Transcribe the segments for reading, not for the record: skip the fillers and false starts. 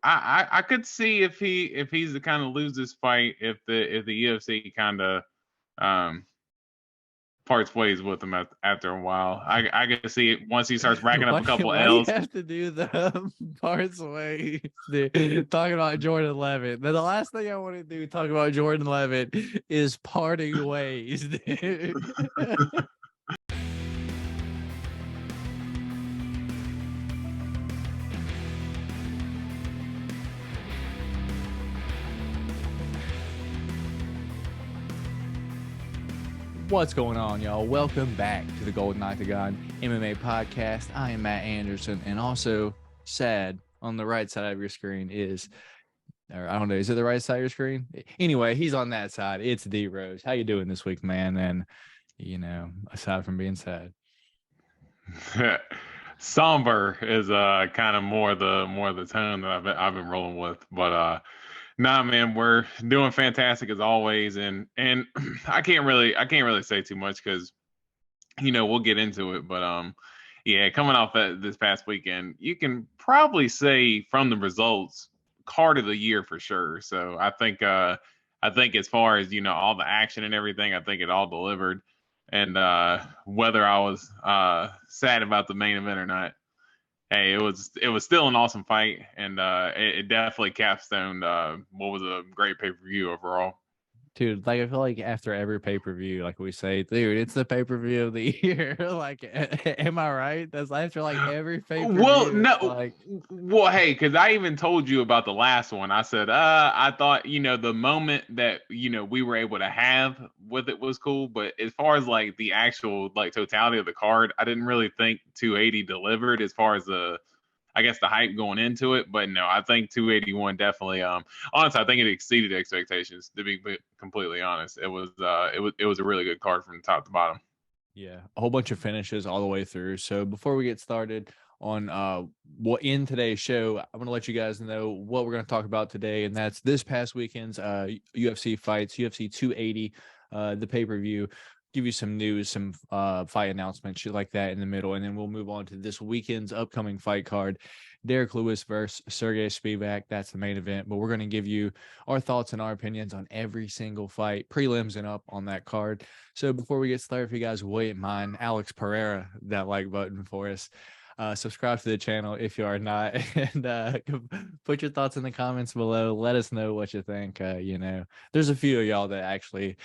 I could see if he's to kind of lose this fight, if the UFC kind of parts ways with him after a while. I can see it once he starts racking up a couple Why do you L's. have to do the parts ways? Talking about Jordan Levitt. Then the last thing I want to do talk about Jordan Levitt is parting ways, dude. What's going on, y'all? Welcome back to the Golden Octagon MMA Podcast. I am Matt Anderson, and also sad on the right side of your screen is, or I don't know, is it the right side of your screen? Anyway, he's on that side. It's D Rose. How you doing this week, man? And aside from being sad, Somber is kind of more the tone that I've been rolling with, but nah, man, we're doing fantastic as always, and I can't really say too much because we'll get into it, but yeah, coming off this past weekend, you can probably say from the results, card of the year for sure. So I think as far as all the action and everything, I think it all delivered. And whether I was sad about the main event or not, hey, it was still an awesome fight, and it definitely capstoned what was a great pay-per-view overall. dude, like I feel like after every pay-per-view, like we say, dude, it's the pay-per-view of the year. Like, am I right? That's after like every pay-per-view. Well, hey, because I even told you about the last one. I said, I thought, the moment that, we were able to have with it was cool. But as far as like the actual like totality of the card, I didn't really think 280 delivered as far as I guess the hype going into it. But no, I think 281 definitely, honestly, I think it exceeded expectations, to be completely honest. It was a really good card from top to bottom. Yeah, a whole bunch of finishes all the way through. So before we get started on what in today's show, I'm going to let you guys know what we're going to talk about today, and that's this past weekend's UFC fights, UFC 280, the pay-per-view. Give you some news, some fight announcements, shit like that in the middle, and then we'll move on to this weekend's upcoming fight card. Derek Lewis versus Sergey Spivak. That's the main event, but we're going to give you our thoughts and our opinions on every single fight, prelims and up on that card. So before we get started, if you guys wouldn't mind, Alex Pereira, that like button for us. Subscribe to the channel if you are not, and put your thoughts in the comments below. Let us know what you think. There's a few of y'all that actually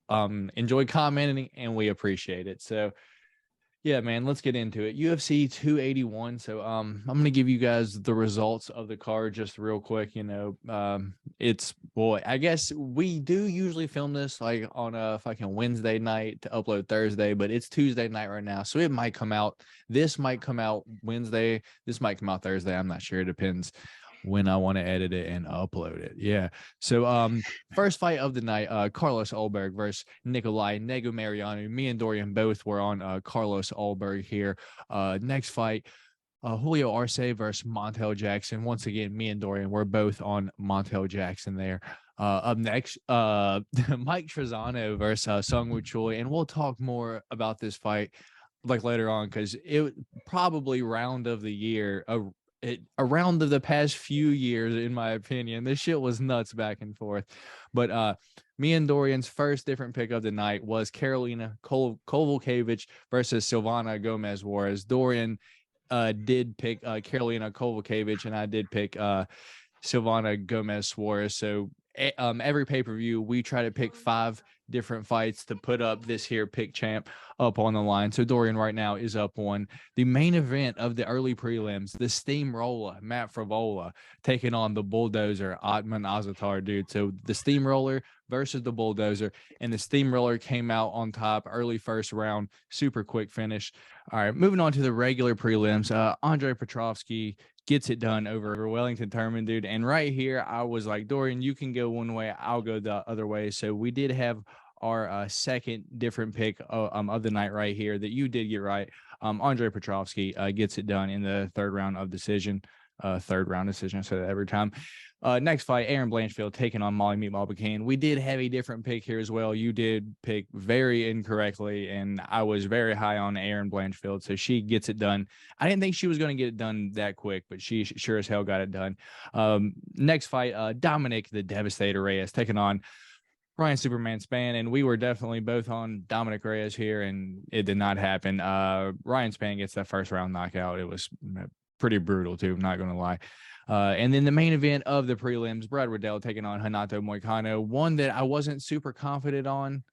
enjoy commenting, and we appreciate it. So yeah, man, let's get into it. UFC 281. So I'm gonna give you guys the results of the card just real quick. I guess we do usually film this like on a fucking Wednesday night to upload Thursday, but it's Tuesday night right now. So it might come out. This might come out Wednesday. This might come out Thursday. I'm not sure. It depends when I want to edit it and upload it. Yeah. So first fight of the night, Carlos Ulberg versus Nikolai Negumereanu. Me and Dorian both were on Carlos Ulberg here. Next fight, Julio Arce versus Montel Jackson. Once again, me and Dorian were both on Montel Jackson there. Up next, Mike Trizano versus Sungwoo Choi. And we'll talk more about this fight like later on, because it probably round of the year, around the past few years, in my opinion. This shit was nuts back and forth. But me and Dorian's first different pick of the night was Karolina Kowalkiewicz versus Silvana Gomez Juarez. Dorian did pick Karolina Kowalkiewicz, and I did pick Silvana Gomez Juarez. So every pay-per-view, we try to pick 5 different fights to put up this here pick champ up on the line. So Dorian right now is up on the main event of the early prelims, the steamroller, Matt Frevola, taking on the bulldozer, Atman Azatar, dude. So the steamroller versus the bulldozer, and the steamroller came out on top early first round, super quick finish. All right, moving on to the regular prelims, Andre Petrovsky gets it done over Wellington Turman, dude. And right here, I was like, Dorian, you can go one way, I'll go the other way. So we did have our second different pick of the night right here that you did get right. Andre Petrovsky gets it done in the third round of decision. third round decision. I say that every time. Next fight, Aaron Blanchfield taking on Molly Meatball McCann. We did have a different pick here as well. You did pick very incorrectly, and I was very high on Aaron Blanchfield, so she gets it done. I didn't think she was going to get it done that quick, but she sure as hell got it done. Next fight, Dominic the Devastator Reyes taking on Ryan Superman Spann, and we were definitely both on Dominic Reyes here, and it did not happen. Ryan Spann gets that first round knockout. It was pretty brutal too, I'm not going to lie. And then the main event of the prelims, Brad Riddell taking on Renato Moicano, one that I wasn't super confident on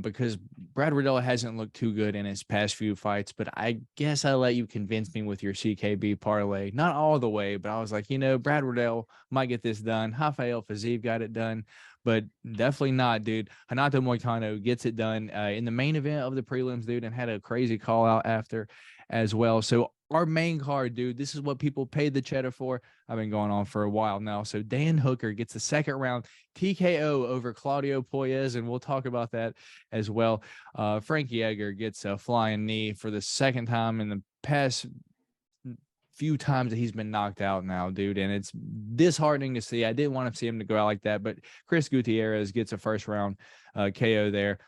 because Brad Riddell hasn't looked too good in his past few fights, but I guess I let you convince me with your CKB parlay. Not all the way, but I was like, Brad Riddell might get this done. Rafael Fiziev got it done, but definitely not, dude. Renato Moicano gets it done in the main event of the prelims, dude, and had a crazy call out after as well. So our main card, dude, this is what people paid the cheddar for. I've been going on for a while now. So Dan Hooker gets the second round TKO over Claudio Puelles, and we'll talk about that as well. Frankie Edgar gets a flying knee for the second time in the past few times that he's been knocked out now, dude, and it's disheartening to see. I didn't want to see him to go out like that, but Chris Gutierrez gets a first round KO there.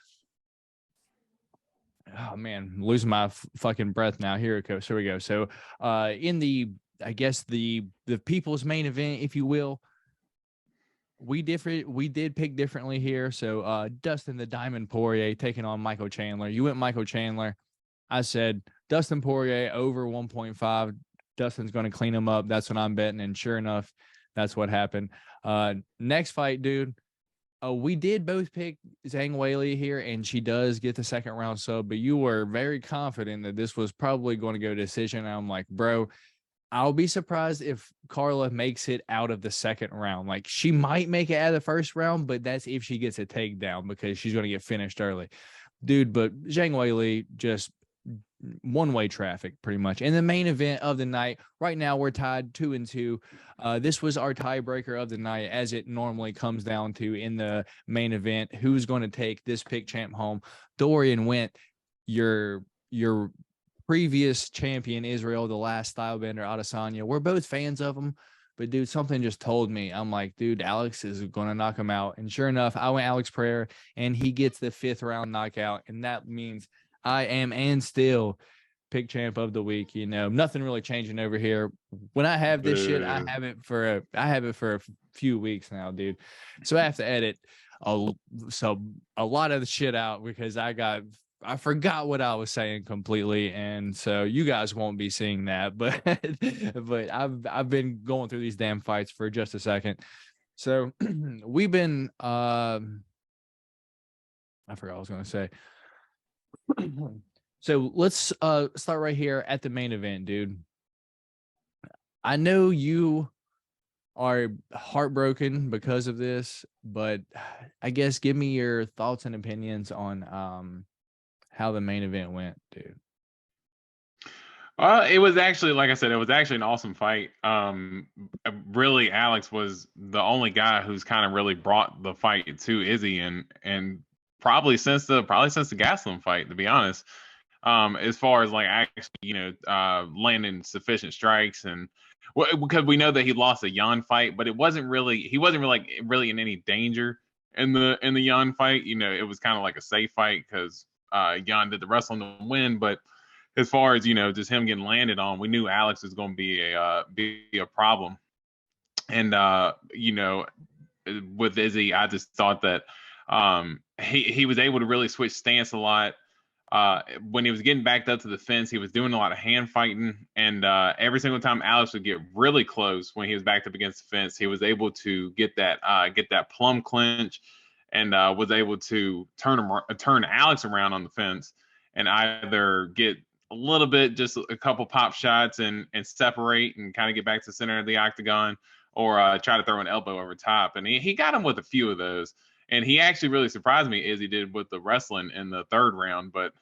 Oh man, I'm losing my fucking breath now. Here it goes. Here we go. So in the, I guess the people's main event, if you will, we did pick differently here. So Dustin the Diamond Poirier taking on Michael Chandler. You went Michael Chandler. I said Dustin Poirier over 1.5. Dustin's going to clean him up. That's what I'm betting. And sure enough, that's what happened. Next fight, dude. We did both pick Zhang Weili here, and she does get the second round sub, but you were very confident that this was probably going to go decision. And I'm like, bro, I'll be surprised if Carla makes it out of the second round. Like, she might make it out of the first round, but that's if she gets a takedown because she's going to get finished early. Dude, but Zhang Weili just one-way traffic pretty much. In the main event of the night, right now we're tied 2-2. This was our tiebreaker of the night, as it normally comes down to in the main event. Who's going to take this pick champ home? Dorian went your previous champion, Israel, the last stylebender, Adesanya. We're both fans of him, but dude, something just told me. I'm like, dude, Alex is going to knock him out. And sure enough, I went Alex Pereira, and he gets the fifth round knockout, and that means I am and still pick champ of the week. Nothing really changing over here. When I have this shit, I have it for a few weeks now, dude. So I have to edit a lot of the shit out because I forgot what I was saying completely, and so you guys won't be seeing that. But I've been going through these damn fights for just a second. So we've been I forgot what I was gonna say. So let's start right here at the main event, dude. I know you are heartbroken because of this, but I guess give me your thoughts and opinions on how the main event went, dude. It was actually, like I said, it was actually an awesome fight. Really, Alex was the only guy who's kind of really brought the fight to Izzy, and probably since the Gastelum fight, to be honest. As far as like actually, landing sufficient strikes, and because we know that he lost a Yan fight, but he wasn't really in any danger in the Yan fight. It was kind of like a safe fight because Yan did the wrestling to win, but as far as just him getting landed on, we knew Alex was going to be a problem. And with Izzy, I just thought that he was able to really switch stance a lot. When he was getting backed up to the fence, he was doing a lot of hand fighting, and every single time Alex would get really close when he was backed up against the fence, he was able to get that plum clinch, and was able to turn Alex around on the fence and either get a little bit, just a couple pop shots and separate and kind of get back to the center of the octagon, or try to throw an elbow over top. And he got him with a few of those. And he actually really surprised me, as he did with the wrestling in the third round. But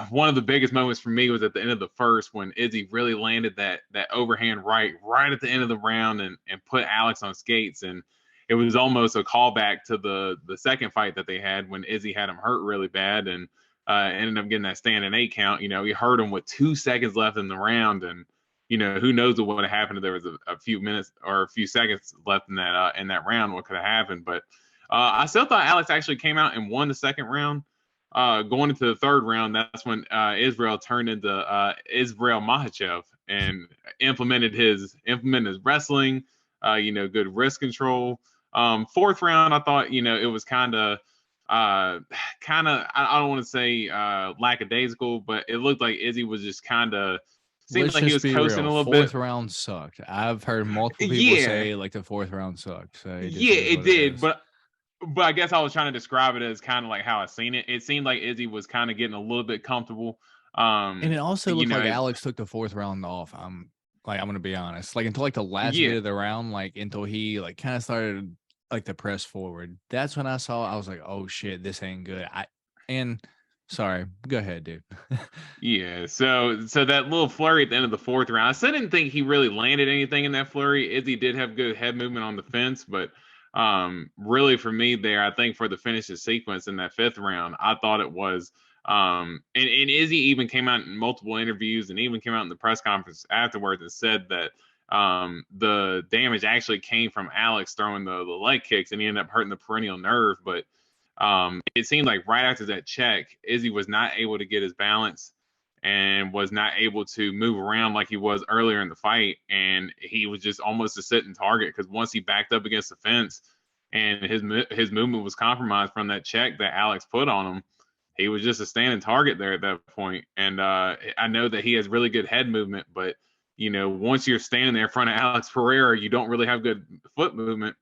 one of the biggest moments for me was at the end of the first, when Izzy really landed that overhand right at the end of the round and put Alex on skates. And it was almost a callback to the second fight that they had when Izzy had him hurt really bad and ended up getting that standing 8 count. He hurt him with 2 seconds left in the round, and who knows what would have happened if there was a few minutes or a few seconds left in that round, what could have happened. But I still thought Alex actually came out and won the second round. Going into the third round, that's when Israel turned into Israel Makhachev and implemented his wrestling, good wrist control. Fourth round, I thought, it was kind of I don't want to say lackadaisical, but it looked like Izzy was just seemed Let's like he just was be coasting real. a little bit. Fourth round sucked. I've heard multiple people Yeah, say like the fourth round sucked. So it just yeah, is it what it did, is. but I guess I was trying to describe it as kind of like how I seen it. It seemed like Izzy was kind of getting a little bit comfortable. And it also looked like It, Alex took the fourth round off. I'm gonna be honest. Like until like the last yeah, bit of the round, like until he like kind of started like to press forward. That's when I was like, oh shit, this ain't good. Sorry, go ahead, dude. yeah. So that little flurry at the end of the fourth round, I still didn't think he really landed anything in that flurry. Izzy did have good head movement on the fence, but really for me there, I think for the finish of sequence in that fifth round, I thought it was and Izzy even came out in multiple interviews and even came out in the press conference afterwards and said that the damage actually came from Alex throwing the leg kicks and he ended up hurting the peroneal nerve. But it seemed like right after that check, Izzy was not able to get his balance and was not able to move around like he was earlier in the fight. And he was just almost a sitting target because once he backed up against the fence and his movement was compromised from that check that Alex put on him, he was just a standing target there at that point. And I know that he has really good head movement, but once you're standing there in front of Alex Pereira, you don't really have good foot movement.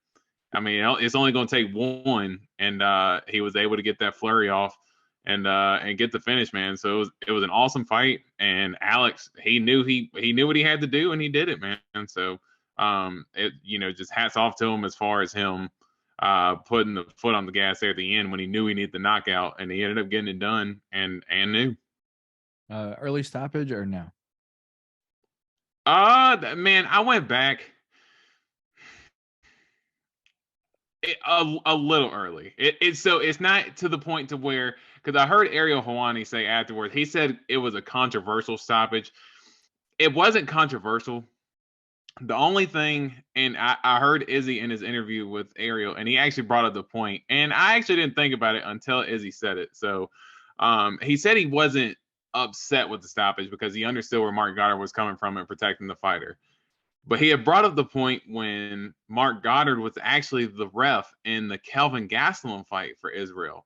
I mean, it's only going to take one, and he was able to get that flurry off and get the finish, man. So it was an awesome fight, and Alex, he knew what he had to do, and he did it, man. And so just hats off to him as far as him putting the foot on the gas there at the end when he knew he needed the knockout, and he ended up getting it done and knew. Early stoppage or no? Man, I went back a little early. It's not to the point to where, because I heard Ariel Helwani say afterwards, he said it was a controversial stoppage. It wasn't controversial. The only thing, and I heard Izzy in his interview with Ariel, and he actually brought up the point, and I actually didn't think about it until Izzy said it. So he said he wasn't upset with the stoppage because he understood where Mark Goddard was coming from and protecting the fighter. But he had brought up the point when Mark Goddard was actually the ref in the Kelvin Gastelum fight for Israel.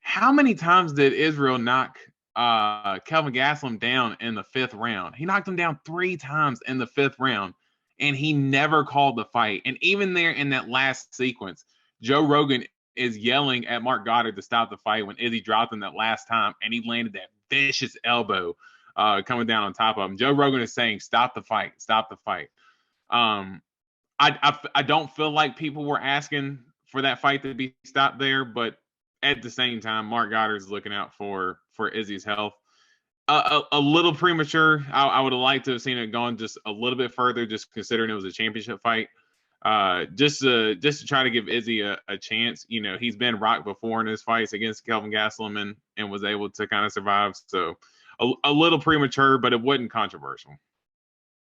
How many times did Israel knock Kelvin Gastelum down in the fifth round? He knocked him down 3 times in the fifth round, and he never called the fight. And even there in that last sequence, Joe Rogan is yelling at Mark Goddard to stop the fight when Izzy dropped him that last time, and he landed that vicious elbow coming down on top of him. Joe Rogan is saying, "Stop the fight, stop the fight." I don't feel like people were asking for that fight to be stopped there, but at the same time, Mark Goddard's looking out for Izzy's health. A little premature. I would have liked to have seen it gone just a little bit further, just considering it was a championship fight. Just to try to give Izzy a chance. He's been rocked before in his fights against Kelvin Gastelum and was able to kind of survive. So a little premature, but it wasn't controversial.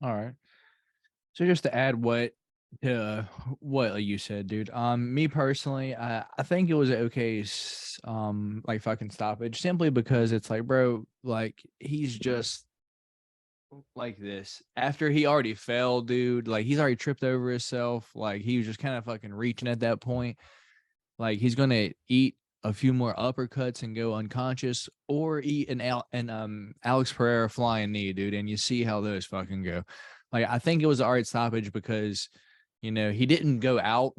All right. So just to add what you said, dude. Me personally, I think it was an okay like fucking stoppage, simply because it's like, bro, like he's just like this after he already fell, dude. Like he's already tripped over himself. Like he was just kind of fucking reaching at that point. Like he's gonna eat a few more uppercuts and go unconscious, or eat an Alex Pereira flying knee, dude. And you see how those fucking go. Like I think it was an alright stoppage because he didn't go out.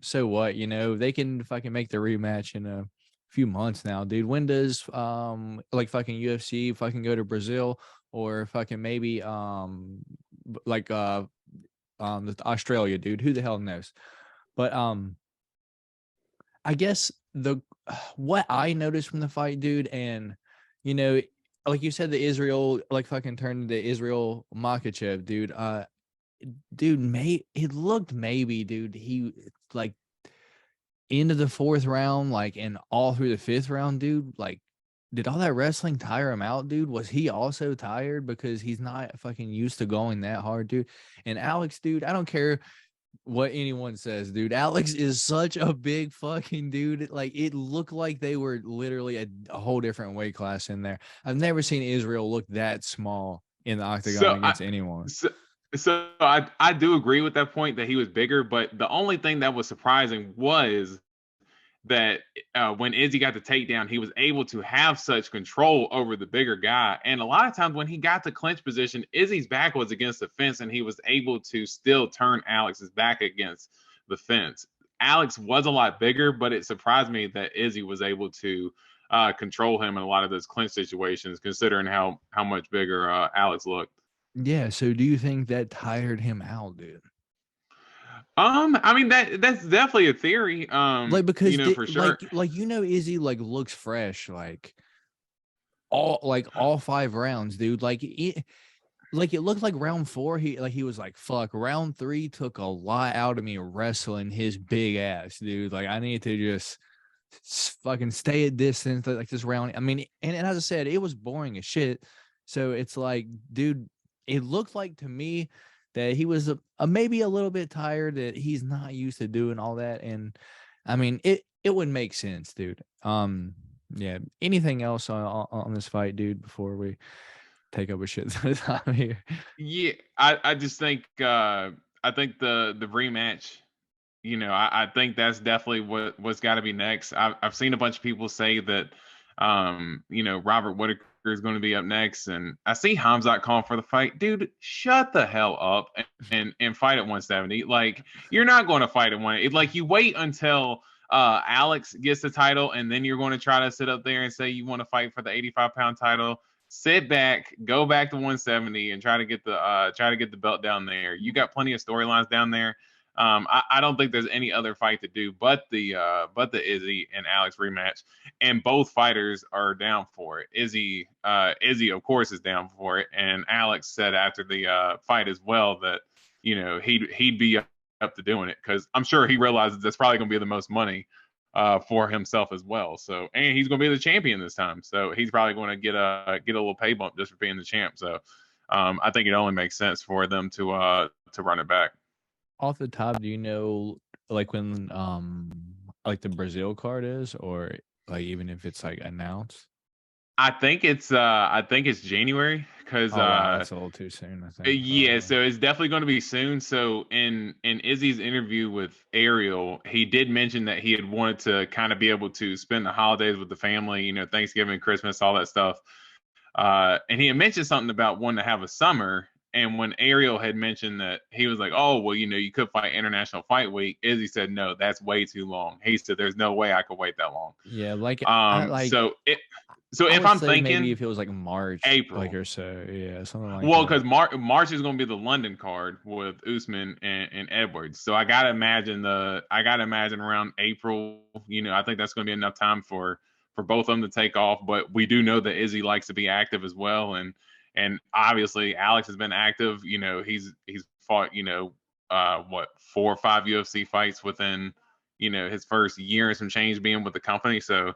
So what? They can fucking make the rematch in a few months now, dude. When does like fucking UFC fucking go to Brazil or fucking maybe like Australia, dude? Who the hell knows? But I guess what I noticed from the fight, dude, and like you said, the Israel like fucking turned into Israel Makhachev, dude. Dude, it looked maybe, dude, he like into the fourth round, like and all through the fifth round, dude, like did all that wrestling tire him out, dude? Was he also tired because he's not fucking used to going that hard, dude? And Alex, dude, I don't care what anyone says, dude. Alex is such a big fucking dude. Like, it looked like they were literally a whole different weight class in there. I've never seen Israel look that small in the octagon against anyone. So I do agree with that point that he was bigger, but the only thing that was surprising was that when Izzy got the takedown, he was able to have such control over the bigger guy. And a lot of times when he got to clinch position, Izzy's back was against the fence and he was able to still turn Alex's back against the fence. Alex was a lot bigger, but it surprised me that Izzy was able to control him in a lot of those clinch situations, considering how much bigger Alex looked. Yeah, so do you think that tired him out, dude? I mean that's definitely a theory. Like, because for sure. Izzy like looks fresh, like all 5 rounds, dude. Like it looked like round 4, he was like, fuck, round 3 took a lot out of me wrestling his big ass, dude. Like, I need to just fucking stay at distance, like this round. I mean, and as I said, it was boring as shit. So it's like, dude, it looked like to me that he was maybe a little bit tired, that he's not used to doing all that. And I mean, it would make sense, dude. Yeah. Anything else on this fight, dude, before we take up a shit time here? Yeah, I just think I think the rematch, I think that's definitely what's got to be next. I've seen a bunch of people say that Robert Whitaker is going to be up next, and I see Hamzat calling for the fight. Dude, shut the hell up and fight at 170. Like, you're not going to fight at one. Like, you wait until Alex gets the title, and then you're going to try to sit up there and say you want to fight for the 85-pound title. Sit back, go back to 170, and try to get the belt down there. You got plenty of storylines down there. I don't think there's any other fight to do but the Izzy and Alex rematch, and both fighters are down for it. Izzy of course is down for it, and Alex said after the fight as well that he'd be up to doing it, because I'm sure he realizes that's probably going to be the most money for himself as well. So, and he's going to be the champion this time, so he's probably going to get a little pay bump just for being the champ. So, I think it only makes sense for them to run it back. Off the top, do you know like when like the Brazil card is, or like even if it's like announced? I think it's January, because wow, that's a little too soon, I think. yeah, so it's definitely going to be soon. So in Izzy's interview with Ariel, he did mention that he had wanted to kind of be able to spend the holidays with the family, Thanksgiving, Christmas, all that stuff. And he had mentioned something about wanting to have a summer. And when Ariel had mentioned that, he was like, "Oh, well, you could fight International Fight Week." Izzy said, "No, that's way too long." He said, "There's no way I could wait that long." Yeah, like So I if would I'm say thinking maybe if it was like March, April, like, or so, yeah, something like well, that. because March is going to be the London card with Usman and Edwards. So I gotta imagine around April. I think that's going to be enough time for both of them to take off. But we do know that Izzy likes to be active as well, and obviously Alex has been active. He's fought 4 or 5 UFC fights within his first year and some change being with the company. So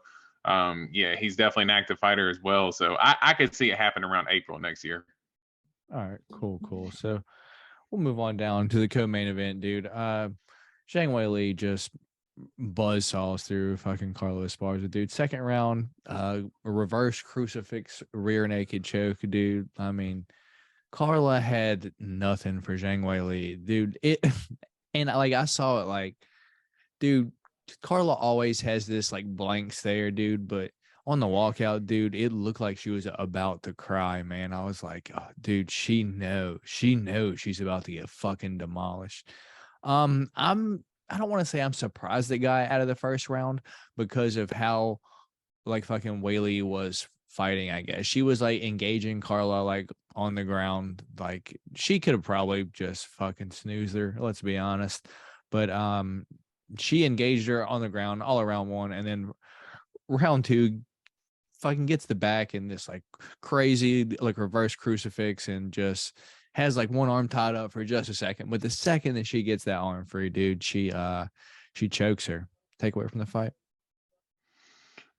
yeah, he's definitely an active fighter as well. So I could see it happen around April next year. All right, cool. So we'll move on down to the co-main event, dude. Zhang Weili just buzzsaws through fucking Carlos Esparza, dude. Second round, reverse crucifix rear naked choke, dude. I mean, Carla had nothing for Zhang Weili, dude. And like, I saw it, like, dude, Carla always has this like blank stare, dude, but on the walkout, dude, it looked like she was about to cry, man. I was like, oh, dude, she knows she's about to get fucking demolished. I don't want to say I'm surprised the guy out of the first round because of how like fucking Whaley was fighting. I guess she was like engaging Carla like on the ground. Like, she could have probably just fucking snoozed her, let's be honest. But she engaged her on the ground all around one, and then round 2 fucking gets the back in this like crazy like reverse crucifix, and just has like one arm tied up for just a second. But the second that she gets that arm free, dude, she chokes her. Take away from the fight.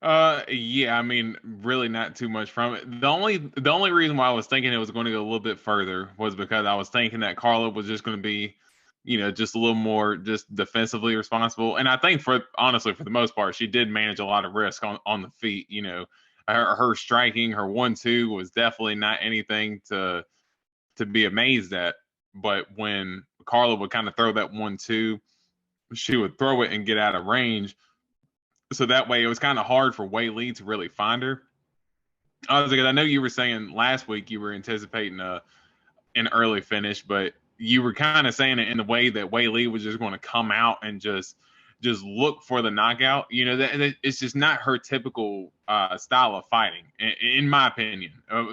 Yeah, I mean, really not too much from it. The only reason why I was thinking it was going to go a little bit further was because I was thinking that Carla was just going to be, just a little more just defensively responsible. And I think honestly, for the most part, she did manage a lot of risk on the feet. Her striking, her 1-2 was definitely not anything to be amazed at. But when Carla would kind of throw that 1-2, she would throw it and get out of range, so that way it was kind of hard for Wei Lee to really find her. I know you were saying last week you were anticipating an early finish, but you were kind of saying it in the way that Wei Lee was just going to come out and just look for the knockout. That it's just not her typical style of fighting, in my opinion.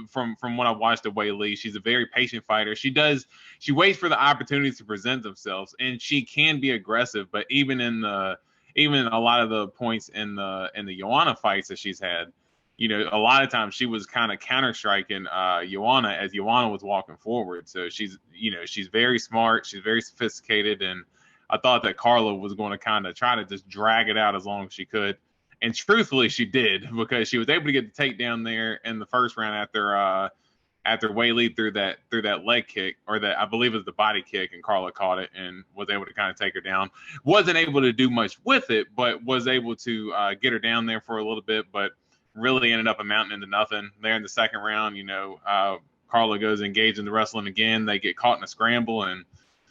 From what I watched of Wei Lee, she's a very patient fighter. She waits for the opportunities to present themselves, and she can be aggressive. But even in a lot of the points in the Joanna fights that she's had, a lot of times she was kind of counter striking Joanna as Joanna was walking forward. So she's very smart, she's very sophisticated, and I thought that Carla was going to kind of try to just drag it out as long as she could. And truthfully, she did, because she was able to get the takedown there in the first round after Wei Lee threw that leg kick, or that I believe it was the body kick, and Carla caught it and was able to kind of take her down. Wasn't able to do much with it, but was able to get her down there for a little bit, but really ended up amounting into nothing there in the second round. Carla goes engaged in the wrestling again. They get caught in a scramble, and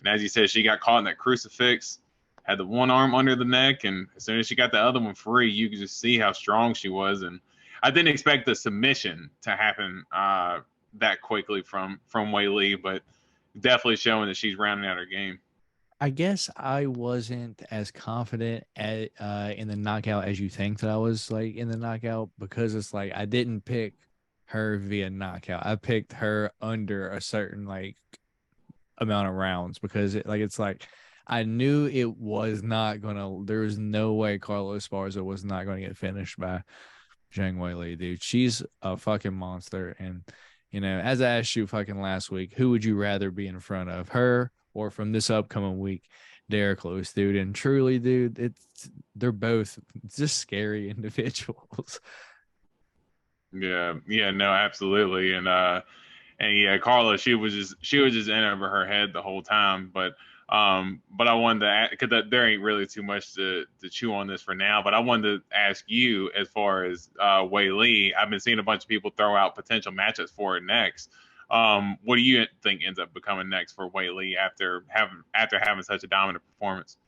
as you said, she got caught in that crucifix, had the one arm under the neck, and as soon as she got the other one free, you could just see how strong she was. And I didn't expect the submission to happen that quickly from Wei Lee, but definitely showing that she's rounding out her game. I guess I wasn't as confident in the knockout as you think that I was, like, in the knockout, because it's like I didn't pick her via knockout. I picked her under a certain, like, amount of rounds, because it's like I knew it was not gonna. There was no way Carlos Esparza was not going to get finished by Zhang Weili, dude. She's a fucking monster. And as I asked you fucking last week, who would you rather be in front of, her or from this upcoming week, Derek Lewis, dude? And truly, dude, they're both just scary individuals. Yeah, no, absolutely. And yeah, Carla, she was just in over her head the whole time. But I wanted to ask, because there ain't really too much to chew on this for now, but I wanted to ask you, as far as Wei Lee. I've been seeing a bunch of people throw out potential matchups for her next. What do you think ends up becoming next for Wei Lee after having such a dominant performance?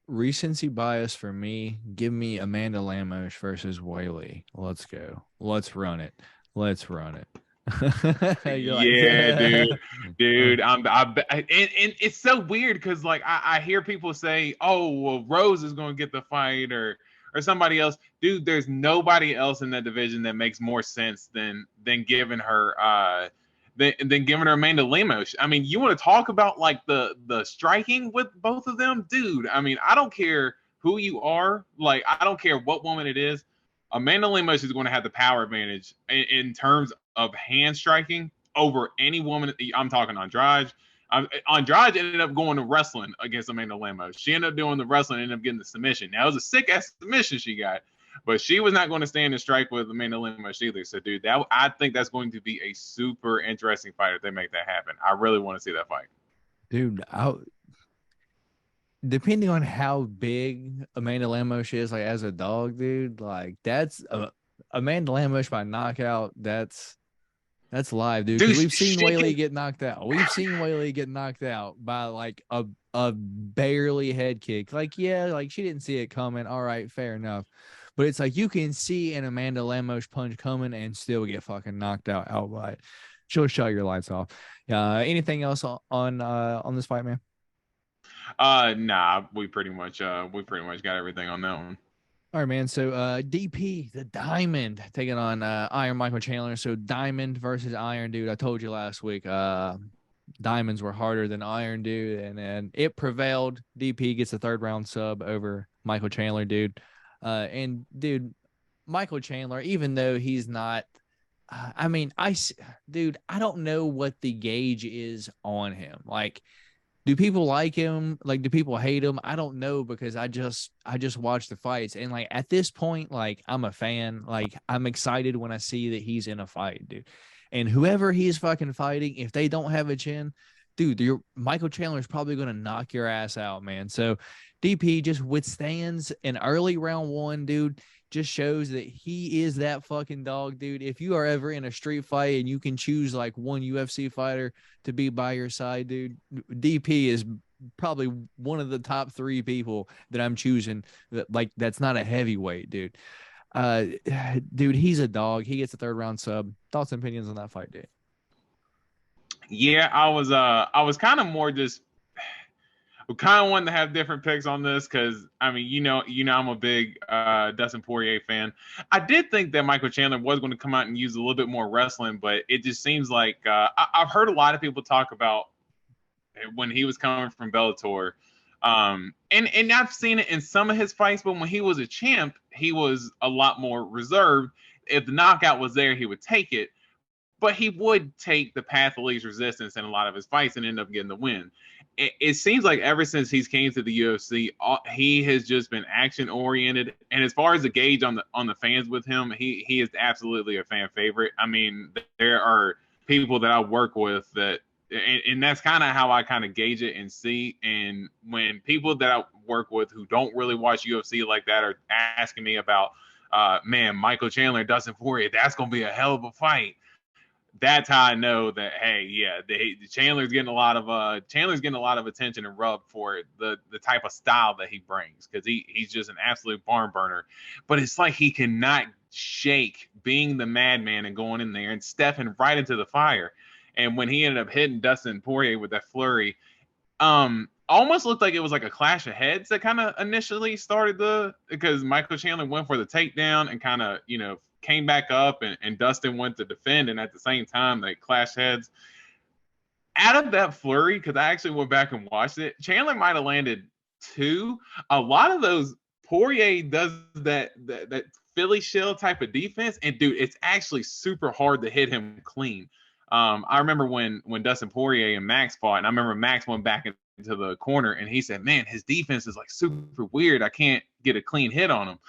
Recency bias for me. Give me Amanda Lemos versus Wei Lee. Let's go. Let's run it. Let's run it. Yeah, dude. And it's so weird, because like I hear people say, "Oh, well, Rose is going to get the fight, or somebody else." Dude, there's nobody else in that division that makes more sense than giving her than giving her Amanda Lemos. I mean, you want to talk about like the striking with both of them, dude? I mean, I don't care who you are. Like, I don't care what woman it is. Amanda Lemos is going to have the power advantage in terms of hand striking over any woman. I'm talking Andrade. Andrade ended up going to wrestling against Amanda Lemos. She ended up doing the wrestling and ended up getting the submission. Now, it was a sick ass submission she got, but she was not going to stand and strike with Amanda Lemos either. So, dude, I think that's going to be a super interesting fight if they make that happen. I really want to see that fight. Dude, depending on how big Amanda Lemos is, like, as a dog, dude, like, that's Amanda Lemos by knockout. That's live, dude. Because we've seen Wei Lee get knocked out. We've seen Wei Lee get knocked out by like a barely head kick. Like, yeah, like she didn't see it coming. All right, fair enough. But it's like you can see an Amanda Lemos punch coming and still get fucking knocked out outright. She'll shut your lights off. Anything else on this fight, man? Nah, we pretty much got everything on that one. All right, man. So DP, the Diamond, taking on Iron Michael Chandler. So Diamond versus Iron, dude. I told you last week, Diamonds were harder than Iron, dude, and it prevailed. DP gets a third round sub over Michael Chandler, dude. And dude, Michael Chandler, even though he's not, dude, I don't know what the gauge is on him. Like, Do people like him? Like, do people hate him? I don't know, because I just watch the fights, and like at this point, like I'm a fan. Like I'm excited when I see that he's in a fight, dude. And whoever he's fucking fighting, if they don't have a chin, dude, Michael Chandler is probably gonna knock your ass out, man. So DP just withstands an early round one, dude. Just shows that he is that fucking dog, dude. If you are ever in a street fight and you can choose like one UFC fighter to be by your side, dude, DP is probably one of the top 3 people that I'm choosing. That's not a heavyweight, dude. Uh, dude, he's a dog. He gets a 3rd round sub. Thoughts and opinions on that fight, dude? Yeah, I was kind of more just kind of wanting to have different picks on this because I mean, I'm a big Dustin Poirier fan. I did think that Michael Chandler was going to come out and use a little bit more wrestling, but it just seems like I've heard a lot of people talk about when he was coming from Bellator. And I've seen it in some of his fights, but when he was a champ, he was a lot more reserved. If the knockout was there, he would take it, but he would take the path of least resistance in a lot of his fights and end up getting the win. It seems like ever since he's came to the UFC, he has just been action oriented. And as far as the gauge on the fans with him, he is absolutely a fan favorite. I mean, there are people that I work with that, and that's kind of how I kind of gauge it and see. And when people that I work with who don't really watch UFC like that are asking me about, man, Michael Chandler, Dustin Poirier, that's gonna be a hell of a fight. That's how I know that, hey, yeah, Chandler's getting a lot of attention and rub for the type of style that he brings, because he's just an absolute barn burner. But it's like he cannot shake being the madman and going in there and stepping right into the fire. And when he ended up hitting Dustin Poirier with that flurry, almost looked like it was like a clash of heads that kind of initially started because Michael Chandler went for the takedown and kind of, came back up and Dustin went to defend, and at the same time they clashed heads. Out of that flurry, because I actually went back and watched it, Chandler might have landed 2. A lot of those, Poirier does that Philly shell type of defense, and dude, it's actually super hard to hit him clean. I remember when Dustin Poirier and Max fought, and I remember Max went back into the corner and he said, man, his defense is like super weird. I can't get a clean hit on him.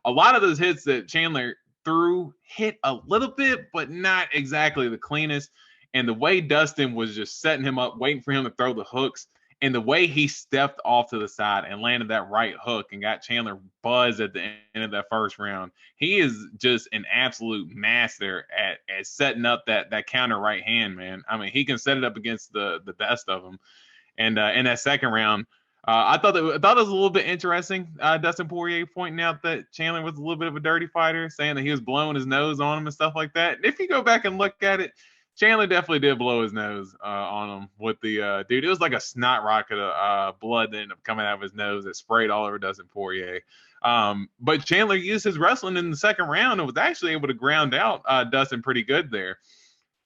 A lot of those hits that Chandler threw hit a little bit, but not exactly the cleanest. And the way Dustin was just setting him up, waiting for him to throw the hooks, and the way he stepped off to the side and landed that right hook and got Chandler buzzed at the end of that first round. He is just an absolute master at setting up that counter right hand, man. I mean, he can set it up against the best of them. And in that second round, I thought it was a little bit interesting. Dustin Poirier pointing out that Chandler was a little bit of a dirty fighter, saying that he was blowing his nose on him and stuff like that. And if you go back and look at it, Chandler definitely did blow his nose on him with the dude. It was like a snot rocket of blood that ended up coming out of his nose that sprayed all over Dustin Poirier. But Chandler used his wrestling in the second round and was actually able to ground out Dustin pretty good there.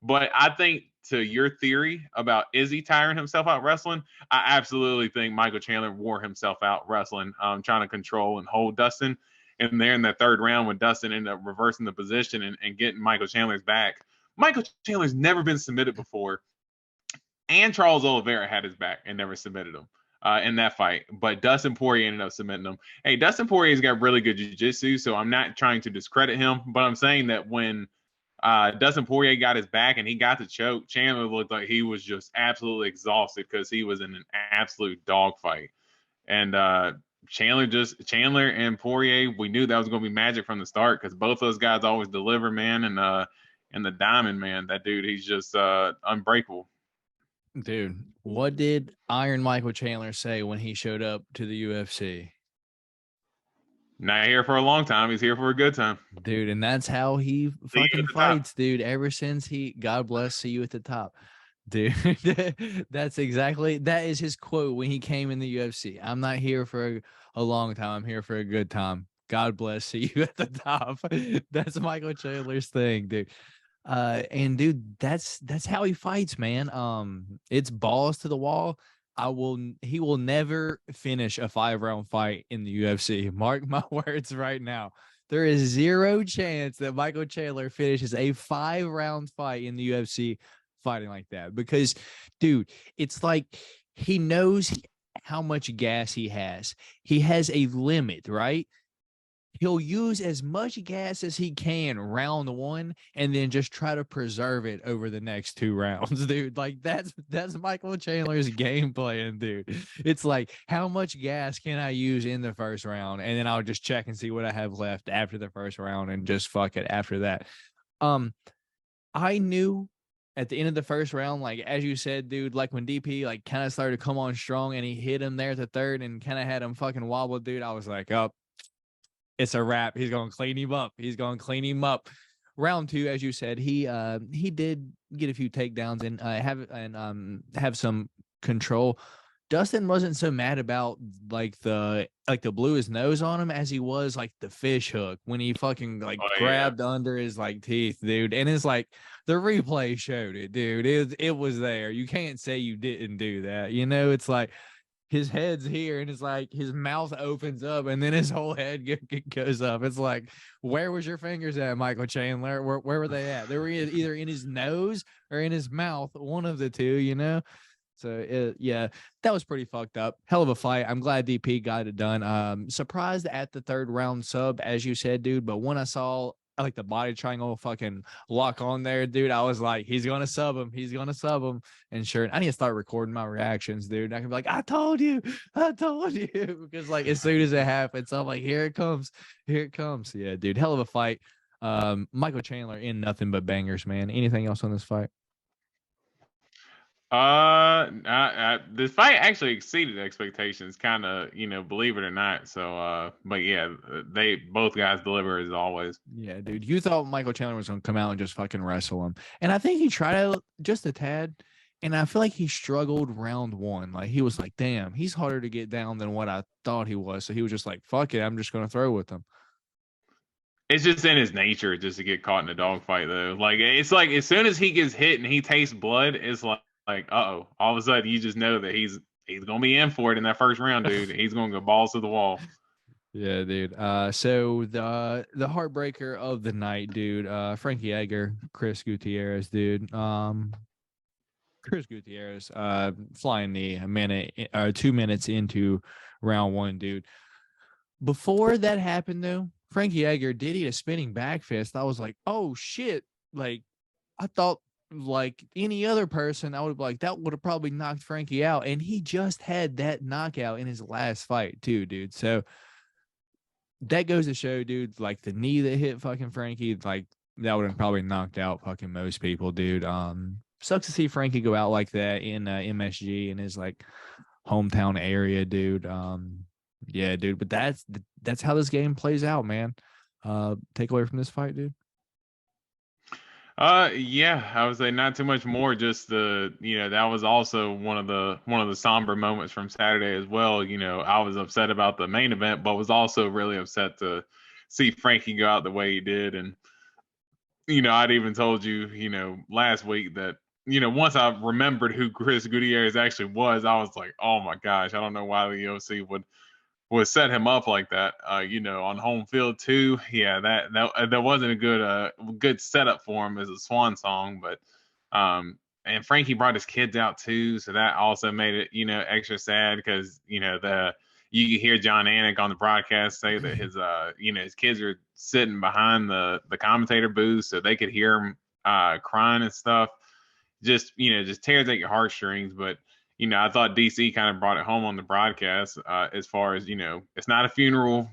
But I think, to your theory about is he tiring himself out wrestling, I absolutely think Michael Chandler wore himself out wrestling, trying to control and hold Dustin. And there in that third round, when Dustin ended up reversing the position and getting Michael Chandler's back, Michael Chandler's never been submitted before. And Charles Oliveira had his back and never submitted him in that fight. But Dustin Poirier ended up submitting him. Hey, Dustin Poirier's got really good jiu-jitsu, so I'm not trying to discredit him. But I'm saying that when Dustin Poirier got his back and he got the choke, Chandler looked like he was just absolutely exhausted because he was in an absolute dogfight. And Chandler and Poirier, we knew that was going to be magic from the start because both those guys always deliver, man. And the Diamond, man, that dude, he's just unbreakable. Dude, what did Iron Michael Chandler say when he showed up to the UFC? Not here for a long time. He's here for a good time. Dude, and that's how he fucking fights, dude. Ever since God bless, see you at the top. Dude, that is his quote when he came in the UFC. I'm not here for a long time. I'm here for a good time. God bless, see you at the top. That's Michael Chandler's thing, dude. And dude, that's how he fights, man. It's balls to the wall. He will never finish a 5-round fight in the UFC. Mark my words right now. There is zero chance that Michael Chandler finishes a 5-round fight in the UFC fighting like that. Because, dude, it's like he knows how much gas he has. He has a limit, right? He'll use as much gas as he can round one and then just try to preserve it over the next 2 rounds, dude. Like that's Michael Chandler's game plan, dude. It's like, how much gas can I use in the first round? And then I'll just check and see what I have left after the first round and just fuck it after that. I knew at the end of the first round, like as you said, dude, like when DP like kind of started to come on strong and he hit him there at the third and kind of had him fucking wobble, dude, I was like, oh, it's a wrap. He's going to clean him up. He's going to clean him up. Round 2, as you said, he did get a few takedowns and have some control. Dustin wasn't so mad about like the blew his nose on him as he was like the fish hook when he fucking like grabbed under his like teeth, dude. And it's like the replay showed it, dude. It was there. You can't say you didn't do that. You know, it's like his head's here and it's like his mouth opens up and then his whole head goes up. It's like, where was your fingers at, Michael Chandler? Where were they at? They were either in his nose or in his mouth, one of the two, you know? So yeah, that was pretty fucked up. Hell of a fight. I'm glad DP got it done. Surprised at the 3rd round sub, as you said, dude. But when I saw like the body triangle fucking lock on there, dude, I was like, he's gonna sub him. He's gonna sub him. And sure, I need to start recording my reactions, dude. I can be like, I told you, because like as soon as it happens, I'm like, here it comes. Yeah, dude, hell of a fight. Michael Chandler in nothing but bangers, man. Anything else on this fight? This fight actually exceeded expectations, kind of, believe it or not. So, but yeah, they both guys deliver as always. Yeah, dude, you thought Michael Chandler was gonna come out and just fucking wrestle him, and I think he tried just a tad, and I feel like he struggled round 1. Like he was like, damn, he's harder to get down than what I thought he was. So he was just like, fuck it, I'm just gonna throw with him. It's just in his nature just to get caught in a dogfight, though. Like it's like as soon as he gets hit and he tastes blood, it's like all of a sudden you just know that he's gonna be in for it in that first round, dude. He's gonna go balls to the wall. Yeah, dude. So the heartbreaker of the night, dude. Frankie Edgar, Chris Gutierrez, dude. Chris Gutierrez, flying knee 2 minutes into round 1, dude. Before that happened, though, Frankie Edgar did eat a spinning back fist. I was like, oh shit! Like, I thought like any other person, I would be like, that would have probably knocked Frankie out, and he just had that knockout in his last fight too, dude. So that goes to show, dude, like the knee that hit fucking Frankie, like that would have probably knocked out fucking most people, dude. Sucks to see Frankie go out like that in MSG in his like hometown area, dude. Yeah, dude, but that's how this game plays out, man. Take away from this fight, dude. Yeah, I would say not too much more. Just that was also one of the somber moments from Saturday as well. I was upset about the main event, but was also really upset to see Frankie go out the way he did. And I'd even told you, last week that once I remembered who Chris Gutierrez actually was, I was like, oh my gosh, I don't know why the UFC would set him up like that. On home field too. Yeah, that wasn't a good setup for him as a swan song. But and Frankie brought his kids out too, so that also made it extra sad because you could hear John Anik on the broadcast say that his kids are sitting behind the commentator booth so they could hear him crying and stuff. Just tears at your heartstrings. But I thought DC kind of brought it home on the broadcast as far as, it's not a funeral.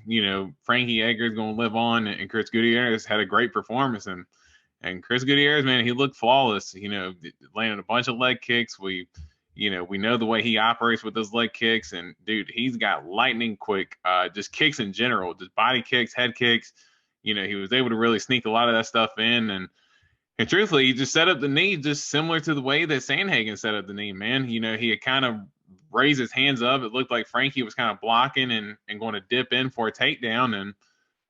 Frankie Edgar is going to live on, and Chris Gutierrez had a great performance. And Chris Gutierrez, man, he looked flawless, landed a bunch of leg kicks. We know the way he operates with those leg kicks. And, dude, he's got lightning quick just kicks in general, just body kicks, head kicks. He was able to really sneak a lot of that stuff in. And truthfully, he just set up the knee just similar to the way that Sandhagen set up the knee, man. He had kind of raised his hands up. It looked like Frankie was kind of blocking and going to dip in for a takedown. And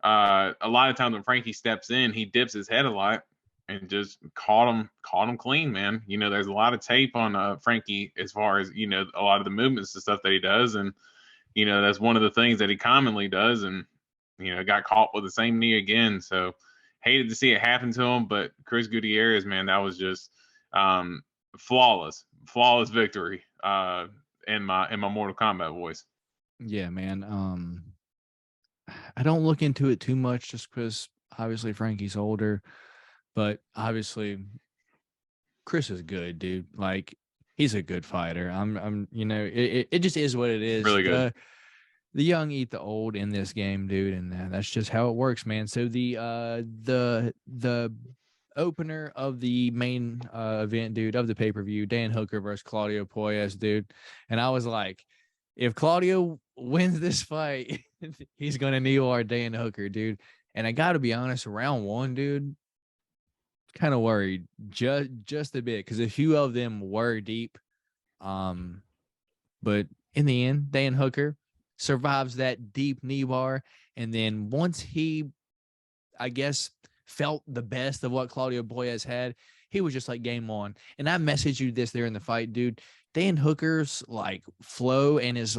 a lot of times when Frankie steps in, he dips his head a lot and just caught him clean, man. There's a lot of tape on Frankie as far as, a lot of the movements and stuff that he does. And, that's one of the things that he commonly does. And, got caught with the same knee again. So, hated to see it happen to him, but Chris Gutierrez, man, that was just flawless victory. in my Mortal Kombat voice. Yeah, man. I don't look into it too much just because obviously Frankie's older, but obviously Chris is good, dude. Like, he's a good fighter. It just is what it is. Really good. The young eat the old in this game, dude, and that's just how it works, man. So the opener of the main event, dude, of the pay-per-view, Dan Hooker versus Claudio Puelles, dude. And I was like, if Claudio wins this fight, he's gonna kneel our Dan Hooker, dude. And I gotta be honest, round one, dude, kind of worried just a bit because a few of them were deep. But in the end, Dan Hooker survives that deep knee bar. And then once he, I guess, felt the best of what Claudio Puelles had, he was just like, game on. And I messaged you this there in the fight, dude. Dan Hooker's like flow and his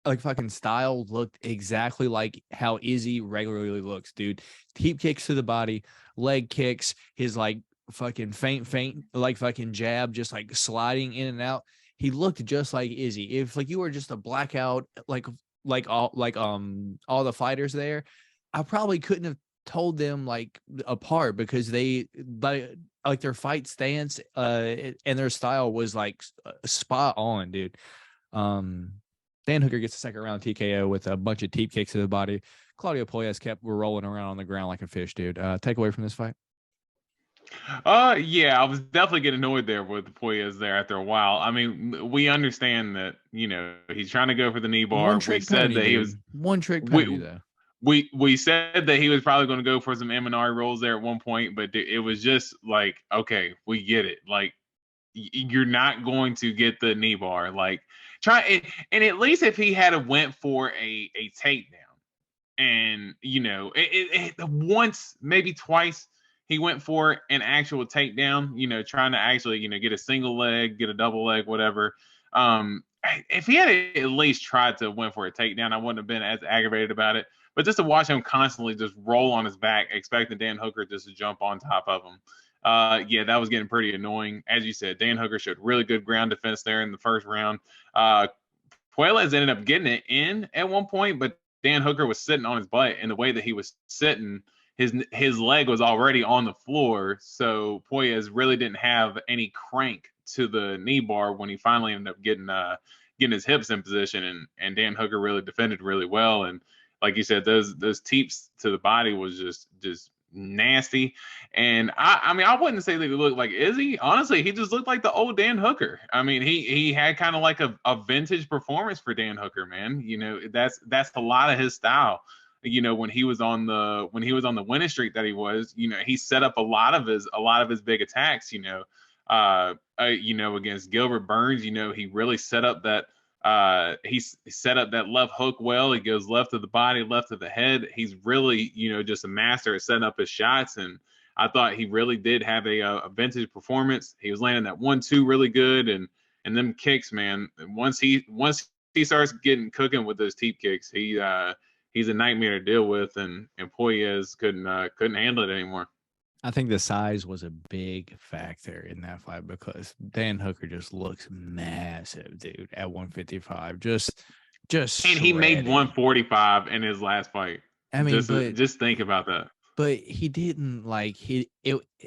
like fucking style looked exactly like how Izzy regularly looks, dude. Deep kicks to the body, leg kicks, his like fucking faint, like fucking jab, just like sliding in and out. He looked just like Izzy. If like you were just a blackout, like all the fighters there, I probably couldn't have told them like apart because they like their fight stance and their style was like spot on, dude. Dan Hooker gets a second round TKO with a bunch of teep kicks to the body. Claudio Puelles kept rolling around on the ground like a fish, dude. Takeaway from this fight? Yeah, I was definitely getting annoyed there with the Puelles there after a while. I mean, we understand that, he's trying to go for the knee bar. We said that he was one trick pony though. We said that he was probably going to go for some M&R rolls there at one point, but it was just like, okay, we get it. Like, you're not going to get the knee bar. Like, and at least if he had went for a takedown, and once, maybe twice, he went for an actual takedown. Trying to actually get a single leg, get a double leg, whatever. If he had at least tried to win for a takedown, I wouldn't have been as aggravated about it. But just to watch him constantly just roll on his back, expecting Dan Hooker just to jump on top of him. Yeah, that was getting pretty annoying. As you said, Dan Hooker showed really good ground defense there in the first round. Puelles ended up getting it in at one point, but Dan Hooker was sitting on his butt, and the way that he was sitting, his leg was already on the floor. So Puelles really didn't have any crank to the knee bar when he finally ended up getting his hips in position, and Dan Hooker really defended really well. And like you said, those teeps to the body was just nasty. And I mean, I wouldn't say that he looked like Izzy. Honestly, he just looked like the old Dan Hooker. I mean, he had kind of like a vintage performance for Dan Hooker, man. That's a lot of his style. When he was on the winning streak that he was, he set up a lot of his big attacks, against Gilbert Burns, he really set up that he set up that left hook well. He goes left of the body, left of the head. He's really, just a master at setting up his shots. And I thought he really did have a vintage performance. He was landing that 1-2 really good, and them kicks, man. Once he starts getting cooking with those teep kicks, he's a nightmare to deal with, and Puelles couldn't handle it anymore. I think the size was a big factor in that fight because Dan Hooker just looks massive, dude, at 155. Just and he made 145 in his last fight. I mean, just think about that. But he didn't it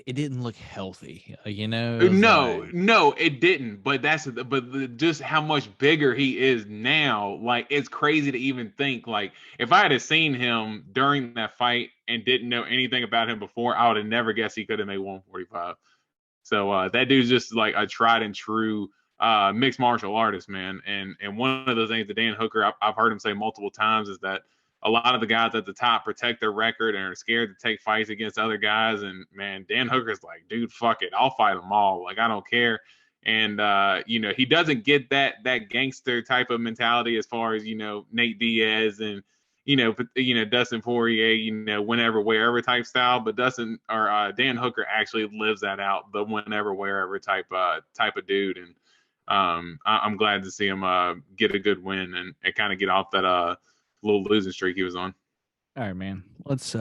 didn't look healthy, No, it didn't. But just how much bigger he is now. Like, it's crazy to even think. Like, if I had seen him during that fight and didn't know anything about him before, I would have never guessed he could have made 145. So that dude's just like a tried and true mixed martial artist, man. And one of those things that Dan Hooker, I've heard him say multiple times, is that a lot of the guys at the top protect their record and are scared to take fights against other guys. And man, Dan Hooker's like, dude, fuck it, I'll fight them all. Like, I don't care. And he doesn't get that gangster type of mentality as far as Nate Diaz and Dustin Poirier, whenever wherever type style. But Dan Hooker actually lives that out, the whenever wherever type of dude. And I'm glad to see him get a good win and kind of get off that little losing streak he was on. All right, man. Let's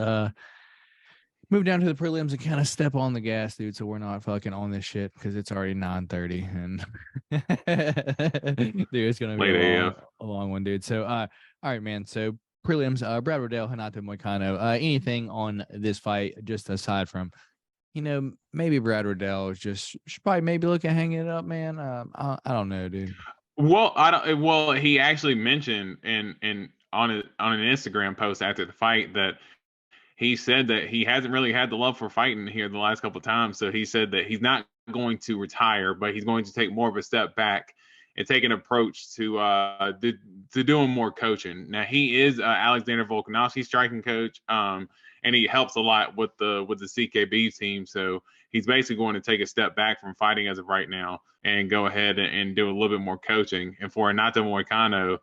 move down to the prelims and kind of step on the gas, dude. So we're not fucking on this shit because it's already 9:30 and dude, it's gonna be a long one, dude. So all right, man. So prelims, Brad Riddell, Renato Moicano. Anything on this fight, just aside from, maybe Brad Riddell should probably maybe look at hanging it up, man. I don't know, dude. Well, I don't. Well, he actually mentioned on an Instagram post after the fight that he said that he hasn't really had the love for fighting here the last couple of times. So he said that he's not going to retire, but he's going to take more of a step back and take an approach to doing more coaching. Now he is Alexander Volkanovski's striking coach, and he helps a lot with the CKB team. So he's basically going to take a step back from fighting as of right now and go ahead and do a little bit more coaching. And for Renato Moicano,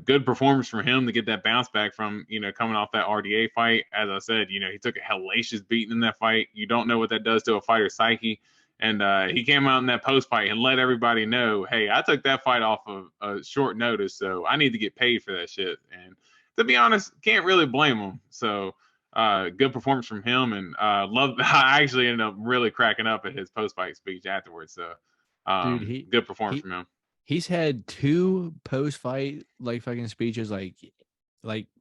good performance from him to get that bounce back from, coming off that RDA fight. As I said, he took a hellacious beating in that fight. You don't know what that does to a fighter's psyche. And he came out in that post fight and let everybody know, hey, I took that fight off of a short notice, so I need to get paid for that shit. And to be honest, can't really blame him. So good performance from him, and love. I actually ended up really cracking up at his post fight speech afterwards. So dude, good performance from him. He's had 2 post-fight like fucking speeches like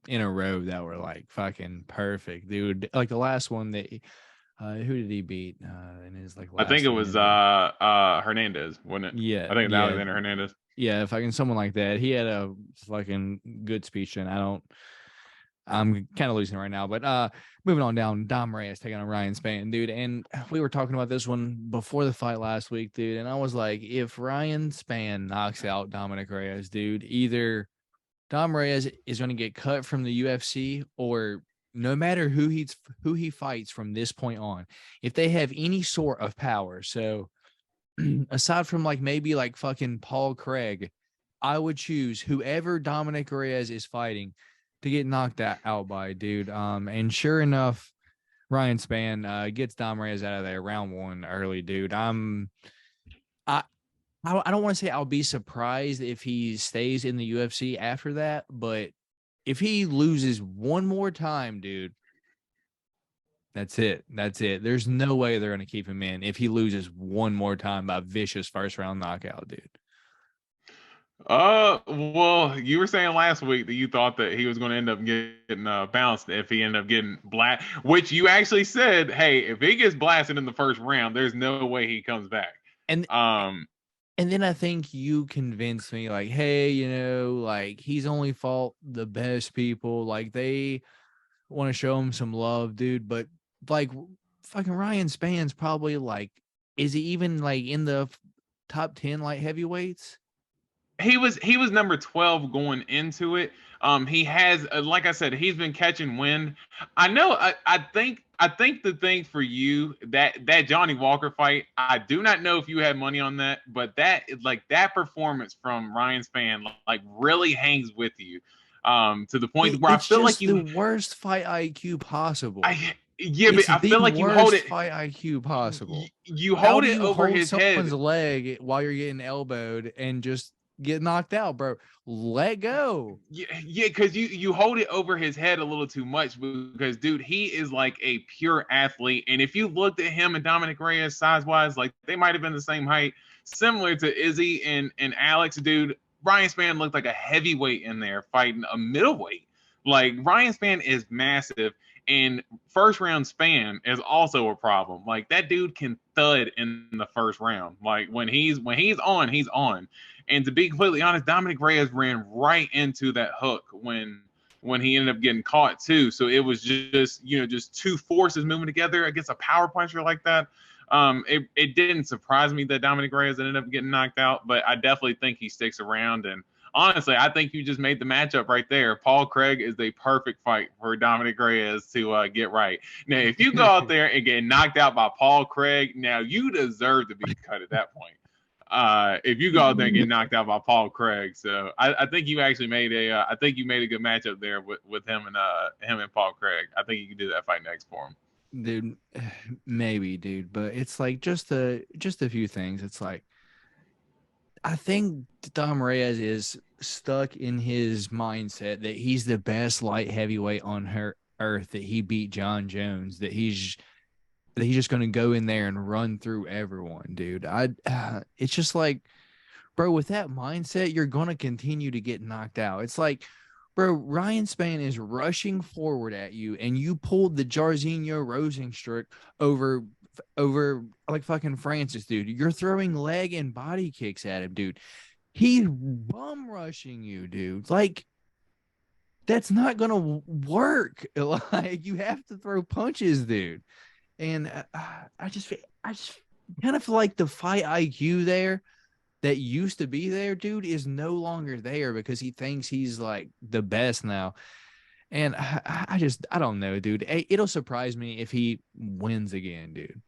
in a row that were like fucking perfect, dude. Like the last one that who did he beat in his like last I think it was Hernandez, wasn't it? Yeah. I think it was Alexander Hernandez. Yeah, fucking someone like that. He had a fucking good speech, and I'm kind of losing it right now, but moving on down, Dom Reyes taking on Ryan Spann, dude. And we were talking about this one before the fight last week, dude. And I was like, if Ryan Spann knocks out Dominic Reyes, dude, either Dom Reyes is going to get cut from the UFC, or no matter who he fights from this point on, if they have any sort of power. So aside from like maybe like fucking Paul Craig, I would choose whoever Dominic Reyes is fighting to get knocked out by, dude. And sure enough, Ryan Spann gets Dom Reyes out of there round 1 early, dude. I don't want to say I'll be surprised if he stays in the UFC after that, but if he loses one more time, dude, that's it. There's no way they're going to keep him in if he loses one more time by vicious first round knockout, dude. Well, you were saying last week that you thought that he was going to end up getting bounced if he ended up getting blasted, which you actually said, hey, if he gets blasted in the first round, there's no way he comes back. And then I think you convinced me, like, hey, like he's only fought the best people, like they want to show him some love, dude. But like fucking Ryan Spann's probably like, is he even like in the top 10 light heavyweights? He was number 12 going into it. He has, like I said, he's been catching wind. I know. I think the thing for you, that Johnny Walker fight, I do not know if you had money on that, but that performance from Ryan Spann like really hangs with you, to the point where I feel like the worst fight IQ possible. But I feel like you hold it fight IQ possible. You hold it over his someone's head leg while you're getting elbowed and just get knocked out, bro. Let go. Yeah, because you hold it over his head a little too much, because dude, he is like a pure athlete. And if you looked at him and Dominic Reyes size wise, like they might have been the same height, similar to Izzy and Alex, dude. Ryan Spann looked like a heavyweight in there fighting a middleweight. Like Ryan Spann is massive, and first round Spann is also a problem. Like that dude can thud in the first round. Like when he's on, he's on. And to be completely honest, Dominic Reyes ran right into that hook when he ended up getting caught too. So it was just two forces moving together against a power puncher like that. It didn't surprise me that Dominic Reyes ended up getting knocked out, but I definitely think he sticks around. And honestly, I think you just made the matchup right there. Paul Craig is the perfect fight for Dominic Reyes to get right. Now, if you go out there and get knocked out by Paul Craig, now you deserve to be cut at that point. If you go out there and get knocked out by Paul Craig, so I think you actually made a good matchup there with him and Paul Craig. I think you can do that fight next for him. Dude, maybe, dude, but it's like just a few things. It's like I think Dom Reyes is stuck in his mindset that he's the best light heavyweight on earth that he beat John Jones, that he's just going to go in there and run through everyone, dude. It's just like, bro, with that mindset, you're going to continue to get knocked out. It's like, bro, Ryan Spann is rushing forward at you, and you pulled the Jairzinho Rosenstruck over like fucking Francis, dude. You're throwing leg and body kicks at him, dude. He's bum rushing you, dude. Like, that's not going to work. Like, you have to throw punches, dude. And I just kind of feel like the fight IQ there that used to be there, dude, is no longer there because he thinks he's like the best now. And I don't know, dude. It'll surprise me if he wins again, dude.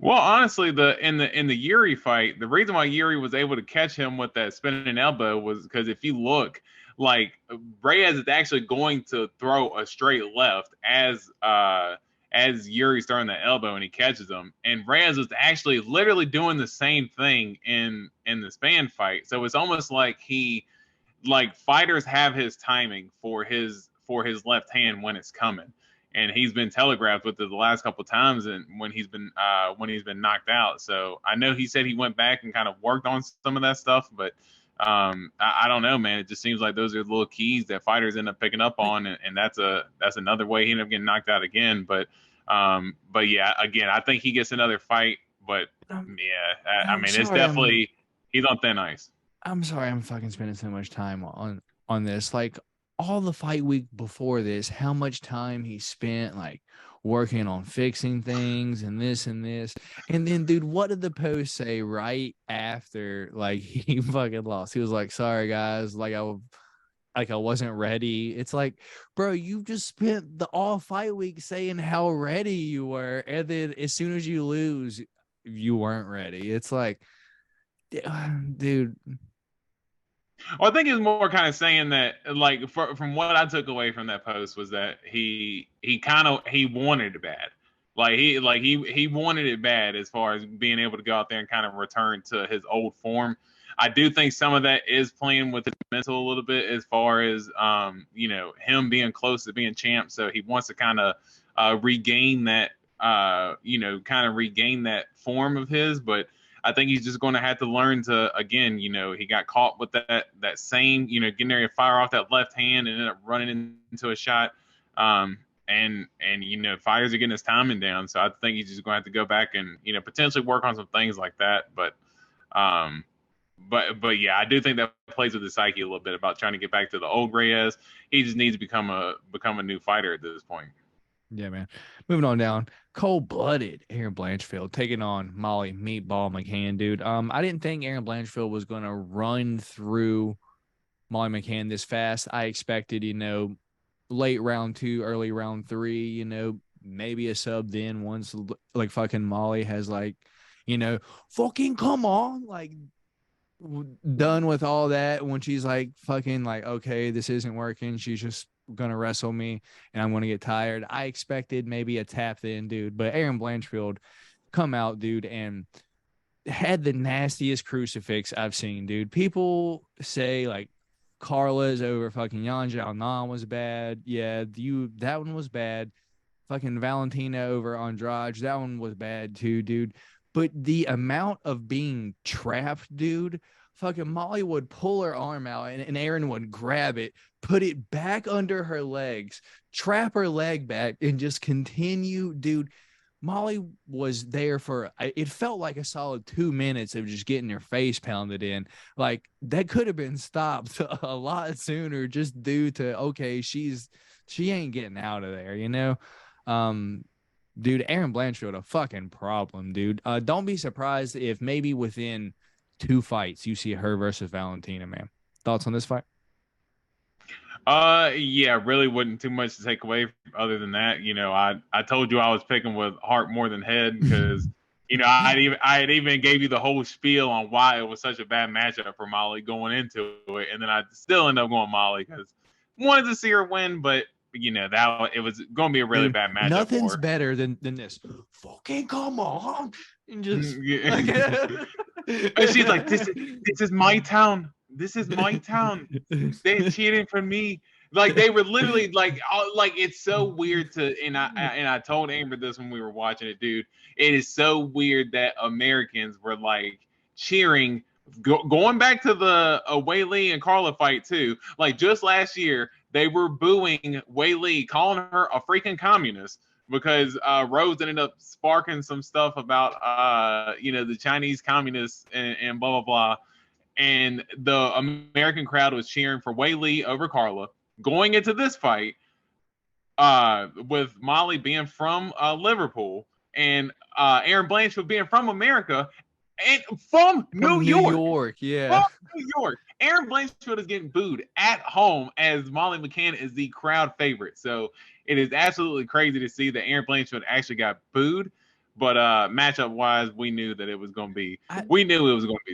Well, honestly, in the Yuri fight, the reason why Yuri was able to catch him with that spinning elbow was because if you look, like, Reyes is actually going to throw a straight left as Yuri's throwing the elbow and he catches him. And Reyes was actually literally doing the same thing in the Spann fight. So it's almost like fighters have his timing for his left hand when it's coming. And he's been telegraphed with it the last couple of times and when he's been knocked out. So I know he said he went back and kind of worked on some of that stuff, but I don't know, man. It just seems like those are little keys that fighters end up picking up on, and that's another way he ended up getting knocked out again. But yeah, again, I think he gets another fight. But yeah, I mean, it's definitely he's on thin ice. I'm sorry, I'm fucking spending so much time on this. Like, all the fight week before this, how much time he spent like working on fixing things and this and this. And then, dude, what did the post say right after like he fucking lost? He was like, sorry guys, like I wasn't ready. It's like, bro, you just spent the all fight week saying how ready you were, and then as soon as you lose, you weren't ready. It's like, dude. Well, I think it's more kind of saying that, like, from what I took away from that post was that he wanted it bad, he wanted it bad as far as being able to go out there and kind of return to his old form. I do think some of that is playing with his mental a little bit as far as him being close to being champ, so he wants to kind of regain that regain that form of his, but I think he's just going to have to learn to, again, he got caught with that same, getting there to fire off that left hand and ended up running into a shot. And fighters are getting his timing down. So I think he's just going to have to go back and, potentially work on some things like that. But yeah, I do think that plays with the psyche a little bit about trying to get back to the old Reyes. He just needs to become a new fighter at this point. Yeah, man. Moving on down. Cold-blooded Aaron Blanchfield taking on Molly Meatball McCann, dude. I didn't think Aaron Blanchfield was going to run through Molly McCann this fast. I expected, late round 2, early round 3, maybe a sub then once like fucking Molly has like, fucking come on, like done with all that. When she's like fucking like, okay, this isn't working. She's just gonna wrestle me and I'm gonna get tired. I expected maybe a tap then, dude, but Aaron Blanchfield come out, dude, and had the nastiest crucifix I've seen, dude. People say like Carla's over fucking Yan Xiaonan was bad. Yeah, that one was bad. Fucking Valentina over Andrade, that one was bad too, dude. But the amount of being trapped, dude, fucking Molly would pull her arm out and Aaron would grab it, put it back under her legs, trap her leg back, and just continue, dude. Molly was there for, it felt like a solid 2 minutes of just getting her face pounded in. Like, that could have been stopped a lot sooner just due to, okay, she ain't getting out of there, Dude, Aaron Blanchfield, a fucking problem, dude. Don't be surprised if maybe within 2 fights you see her versus Valentina, man. Thoughts on this fight? Yeah, really wasn't too much to take away other than that. I told you I was picking with heart more than head because, I had even gave you the whole spiel on why it was such a bad matchup for Molly going into it, and then I still ended up going Molly because wanted to see her win, but that it was going to be a really bad matchup. Nothing's better than this. Fucking come on, and just and she's like, "This is my town. This is my town. They're cheering for me. Like they were literally like it's so weird to and I told Amber this when we were watching it, dude. It is so weird that Americans were like cheering. Going back to the Wei Lee and Carla fight too, like just last year they were booing Wei Lee, calling her a freaking communist because Rose ended up sparking some stuff about the Chinese communists and blah blah blah, and the American crowd was cheering for Wei Lee over Carla. Going into this fight, with Molly being from Liverpool and Aaron Blanchfield being from America and from New York. Yeah. From New York. Aaron Blanchfield is getting booed at home as Molly McCann is the crowd favorite. So it is absolutely crazy to see that Aaron Blanchfield actually got booed. But matchup wise, we knew that it was going to be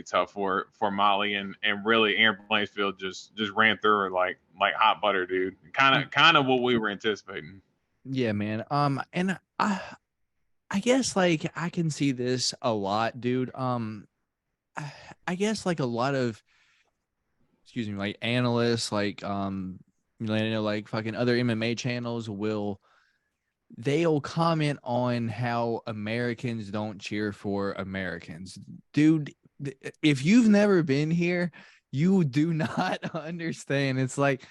tough for Molly, and really Aaron Blanchfield just ran through her like hot butter, dude. Kind of what we were anticipating. Yeah, man. And I guess like I can see this a lot, dude. I guess like a lot of like analysts, like like fucking other MMA channels they'll comment on how Americans don't cheer for Americans. Dude, if you've never been here, you do not understand. It's like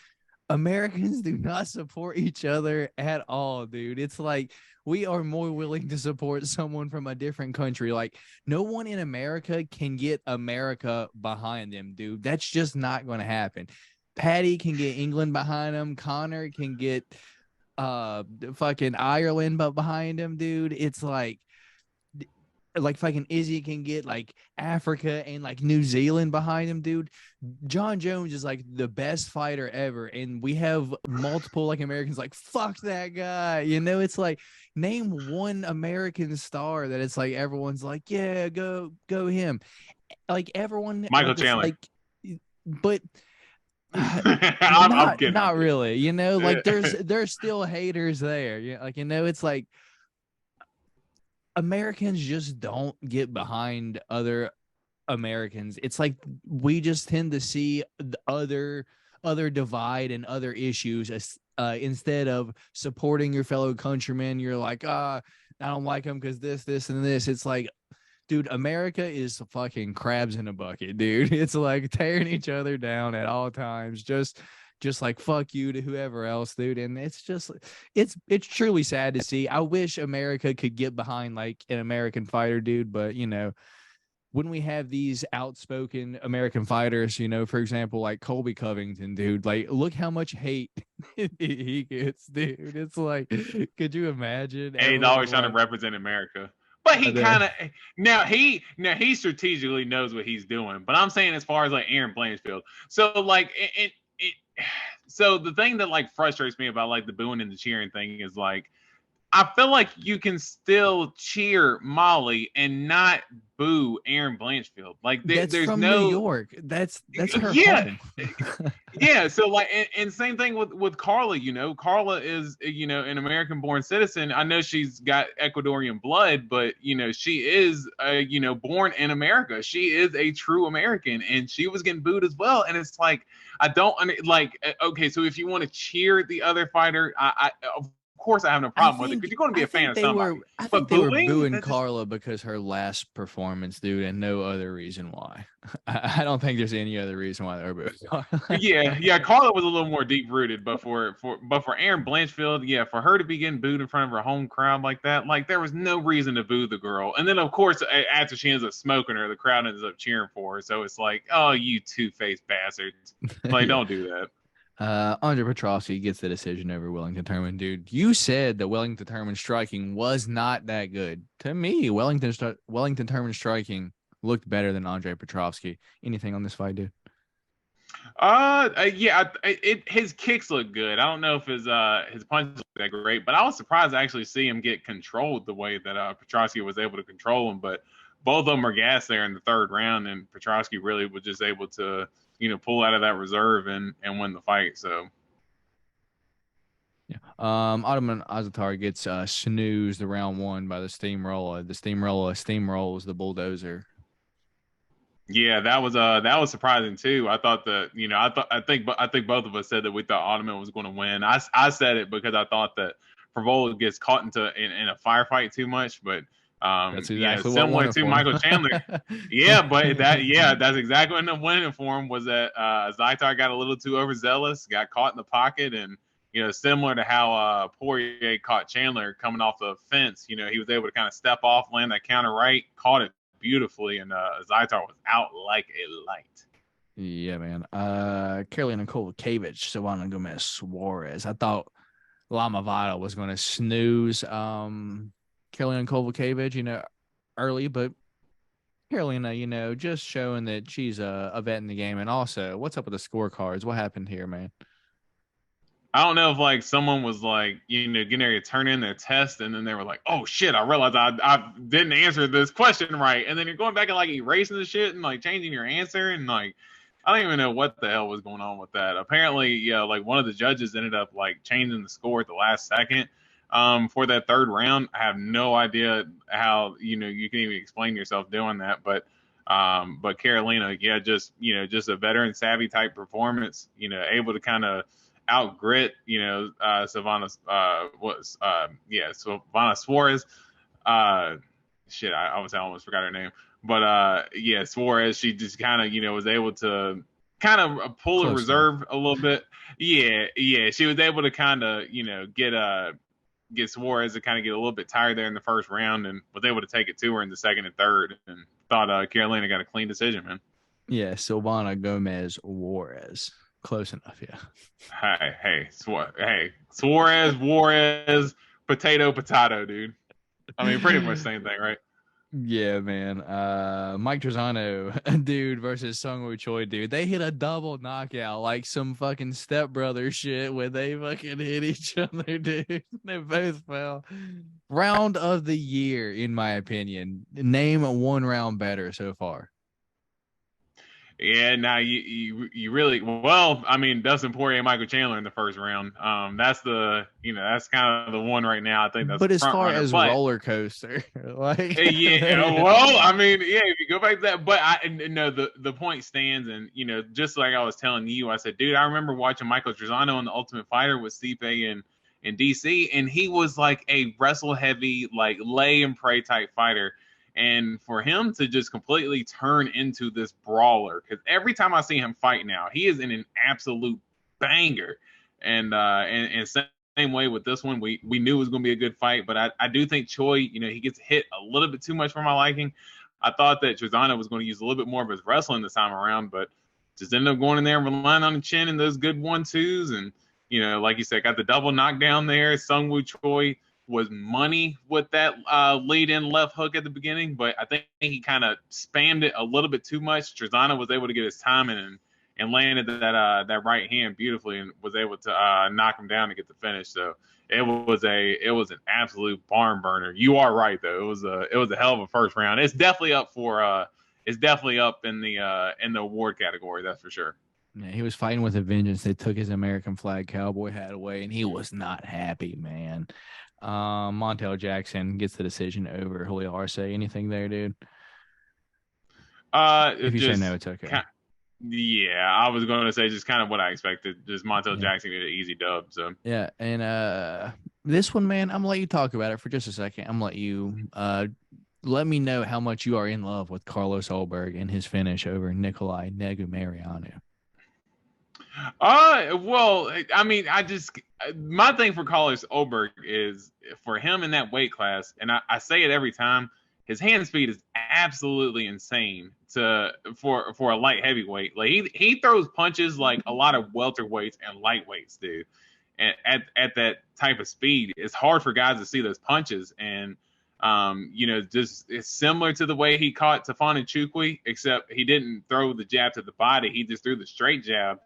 Americans do not support each other at all, dude. It's like we are more willing to support someone from a different country. Like no one in America can get America behind them, dude. That's just not going to happen. Patty can get England behind him. Connor can get fucking Ireland but behind him, dude. It's like fucking Izzy can get like Africa and like New Zealand behind him, dude. John Jones is like the best fighter ever, and we have multiple like Americans like fuck that guy. It's like name one American star that it's like everyone's like yeah, go him. Like everyone, Michael Chandler. like, but I'm kidding. Not really, like there's still haters there. Yeah, like it's like Americans just don't get behind other Americans. It's like we just tend to see the other divide and other issues instead of supporting your fellow countrymen. You're like, I don't like them because this and this. It's like, dude, America is fucking crabs in a bucket, dude. It's like tearing each other down at all times. Just like fuck you to whoever else, dude. And it's just it's truly sad to see. I wish America could get behind like an American fighter, dude. But when we have these outspoken American fighters, for example, like Colby Covington, dude, like look how much hate he gets, dude. It's like, could you imagine? And he's always trying to represent America. But he kind of now he strategically knows what he's doing. But I'm saying as far as like Aaron Blanchfield, so like so the thing that like frustrates me about like the booing and the cheering thing is like I feel like you can still cheer Molly and not boo Aaron Blanchfield. Like that's there's from no New York. That's her yeah. home. Yeah, so like and same thing with Carla, Carla is an American born citizen. I know she's got Ecuadorian blood, but she is born in America. She is a true American, and she was getting booed as well. And it's like I don't like okay, so if you want to cheer the other fighter, I of course I have no problem with it because you're going to be a fan of somebody. I think they were booing Carla because her last performance, dude, and no other reason why. I don't think there's any other reason why they were booing Carla. yeah, Carla was a little more deep rooted, but for Aaron Blanchfield, yeah, for her to be getting booed in front of her home crowd like that, like there was no reason to boo the girl. And then of course after she ends up smoking her, the crowd ends up cheering for her. So it's like, oh, you two-faced bastards, like don't do that. Andre Petrosky gets the decision over Wellington Turman, dude. You said that Wellington Turman striking was not that good. To me, Wellington Turman striking looked better than Andre Petrosky. Anything on this fight, dude? Yeah, his kicks look good. I don't know if his punches look that great, but I was surprised to actually see him get controlled the way that Petrosky was able to control him. But both of them are gassed there in the third round, and Petrosky really was just able to pull out of that reserve and win the fight. So yeah. Ottoman Azatar gets snoozed round one by the steamroller. The steamroller steamrolls the bulldozer. Yeah, that was surprising too. I thought that, I think both of us said that we thought Ottoman was going to win. I said it because I thought that Frevola gets caught in a firefight too much, but That's exactly what won similar it to for Michael Chandler. Yeah, but that's exactly what ended up winning for him, was that Zaitar got a little too overzealous, got caught in the pocket, and similar to how Poirier caught Chandler coming off the fence. He was able to kind of step off, land that counter right, caught it beautifully, and Zaitar was out like a light. Yeah, man. Carolina Kowalkiewicz, Silvana Gomez Suarez. I thought Lama Vada was going to snooze Carolina Kowalkiewicz, early, but Carolina, just showing that she's a vet in the game. And also, what's up with the scorecards? What happened here, man? I don't know if like someone was like, getting ready to turn in their test, and then they were like, "Oh shit, I realized I didn't answer this question right," and then you're going back and like erasing the shit and like changing your answer, and like I don't even know what the hell was going on with that. Apparently, yeah, like one of the judges ended up like changing the score at the last second for that third round. I have no idea how you can even explain yourself doing that, but Carolina, yeah, just a veteran savvy type performance, able to kind of outgrit, Savannah Savannah Suarez. Shit, I almost forgot her name. But yeah, Suarez, she just kind of, was able to kind of pull a Close reserve a little bit. Yeah, yeah. She was able to kind of, get Suarez to kind of get a little bit tired there in the first round, and was able to take it to her in the second and third, and thought Carolina got a clean decision, man. Yeah, Silvana Gomez Juarez. Close enough, yeah. Hey, Suarez, Juarez, potato, dude. I mean, pretty much same thing, right? Yeah, man. Mike Trezano, dude, versus Sungwoo Choi, dude. They hit a double knockout like some fucking stepbrother shit where they fucking hit each other, dude. They both fell. Round of the year, in my opinion. Name one round better so far. Yeah, now you really, well. I mean, Dustin Poirier and Michael Chandler in the first round. That's kind of the one right now. I think that's But the as front far runner. as But roller coaster, like yeah, well, I mean, yeah, if you go back to that, but I know the point stands, and just like I was telling you, I said, dude, I remember watching Michael Trezano in The Ultimate Fighter with Stipe and in DC, and he was like a wrestle heavy, like lay and pray type fighter. And for him to just completely turn into this brawler, because every time I see him fight now, he is in an absolute banger. And same way with this one, we knew it was going to be a good fight, but I do think Choi, he gets hit a little bit too much for my liking. I thought that Trezano was going to use a little bit more of his wrestling this time around, but just ended up going in there and relying on the chin and those good 1-2s. And, like you said, got the double knockdown there. Sungwoo Choi was money with that lead in left hook at the beginning, but I think he kind of spammed it a little bit too much. Trezano was able to get his timing and landed that right hand beautifully, and was able to knock him down to get the finish. So it was an absolute barn burner. You are right though. It was a hell of a first round. It's definitely up in the award category. That's for sure. Yeah, he was fighting with a vengeance. They took his American flag cowboy hat away, and he was not happy, man. Montel Jackson gets the decision over Julio Arce. Anything there, dude? If you say no, it's okay. Yeah, I was going to say just kind of what I expected. Just Montel Jackson get an easy dub. So yeah, and this one, man, I'm gonna let you talk about it for just a second. I'm gonna let you let me know how much you are in love with Carlos Ulberg and his finish over Nikolai Negumereanu. Well, I mean, my thing for Carlos Ulberg is, for him in that weight class, and I say it every time, his hand speed is absolutely insane for a light heavyweight. Like he throws punches like a lot of welterweights and lightweights do. And at that type of speed, it's hard for guys to see those punches. And just it's similar to the way he caught Tafon Nchukwi, except he didn't throw the jab to the body. He just threw the straight jab.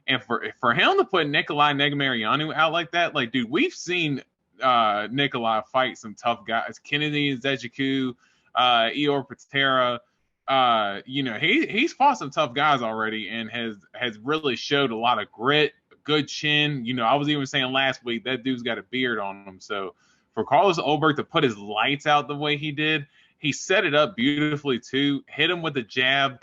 And for him to put Nikolai Negumereanu out like that, like, dude, we've seen Nikolai fight some tough guys. Kennedy Nzechukwu, Eor Patera. He's fought some tough guys already, and has really showed a lot of grit, good chin. I was even saying last week that dude's got a beard on him. So for Carlos Ulberg to put his lights out the way he did, he set it up beautifully too. Hit him with a jab.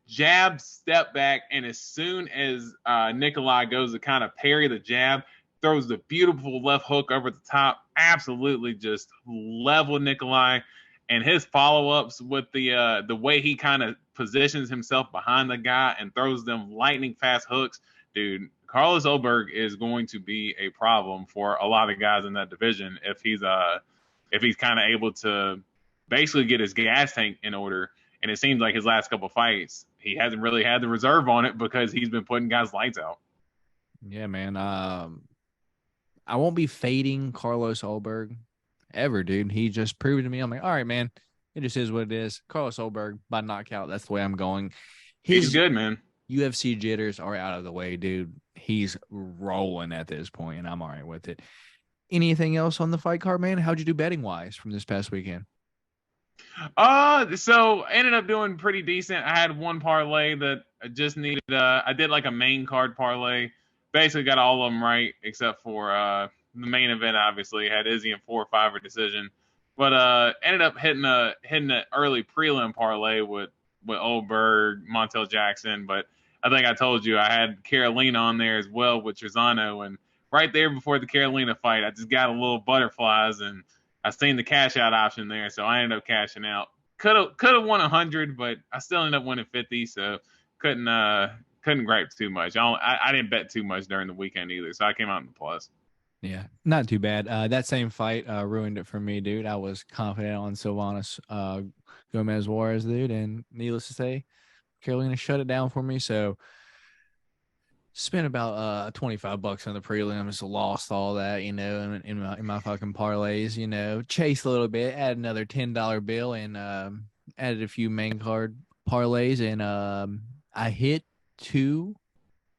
jab, step back, and as soon as Nikolai goes to kind of parry the jab, throws the beautiful left hook over the top, absolutely just level Nikolai. And his follow-ups with the way he kind of positions himself behind the guy and throws them lightning fast hooks, dude. Carlos Oberg is going to be a problem for a lot of guys in that division if he's kind of able to basically get his gas tank in order. And it seems like his last couple fights, he hasn't really had the reserve on it because he's been putting guys' lights out. Yeah, man. I won't be fading Carlos Oberg ever, dude. He just proved to me. I'm like, all right, man. It just is what it is. Carlos Oberg by knockout. That's the way I'm going. He's good, man. UFC jitters are out of the way, dude. He's rolling at this point, and I'm all right with it. Anything else on the fight card, man? How'd you do betting wise from this past weekend? So I ended up doing pretty decent. I had one parlay that I just needed. I did like a main card parlay. Basically got all of them right except for the main event. Obviously had Izzy in 4-5 decision, but ended up hitting an early prelim parlay with Oberg, Montel Jackson. But I think I told you I had Carolina on there as well with Trezano, and right there before the Carolina fight, I just got a little butterflies and I seen the cash out option there, so I ended up cashing out. Could have won 100, but I still ended up winning 50, so couldn't gripe too much. I didn't bet too much during the weekend either, so I came out in the plus. Yeah, not too bad. That same fight ruined it for me, dude. I was confident on Sylvanas Gomez Juarez, dude, and needless to say, Carolina shut it down for me. So spent about $25 on the prelims, lost all that, in my fucking parlays, chased a little bit, added another $10 bill, and added a few main card parlays, and I hit 2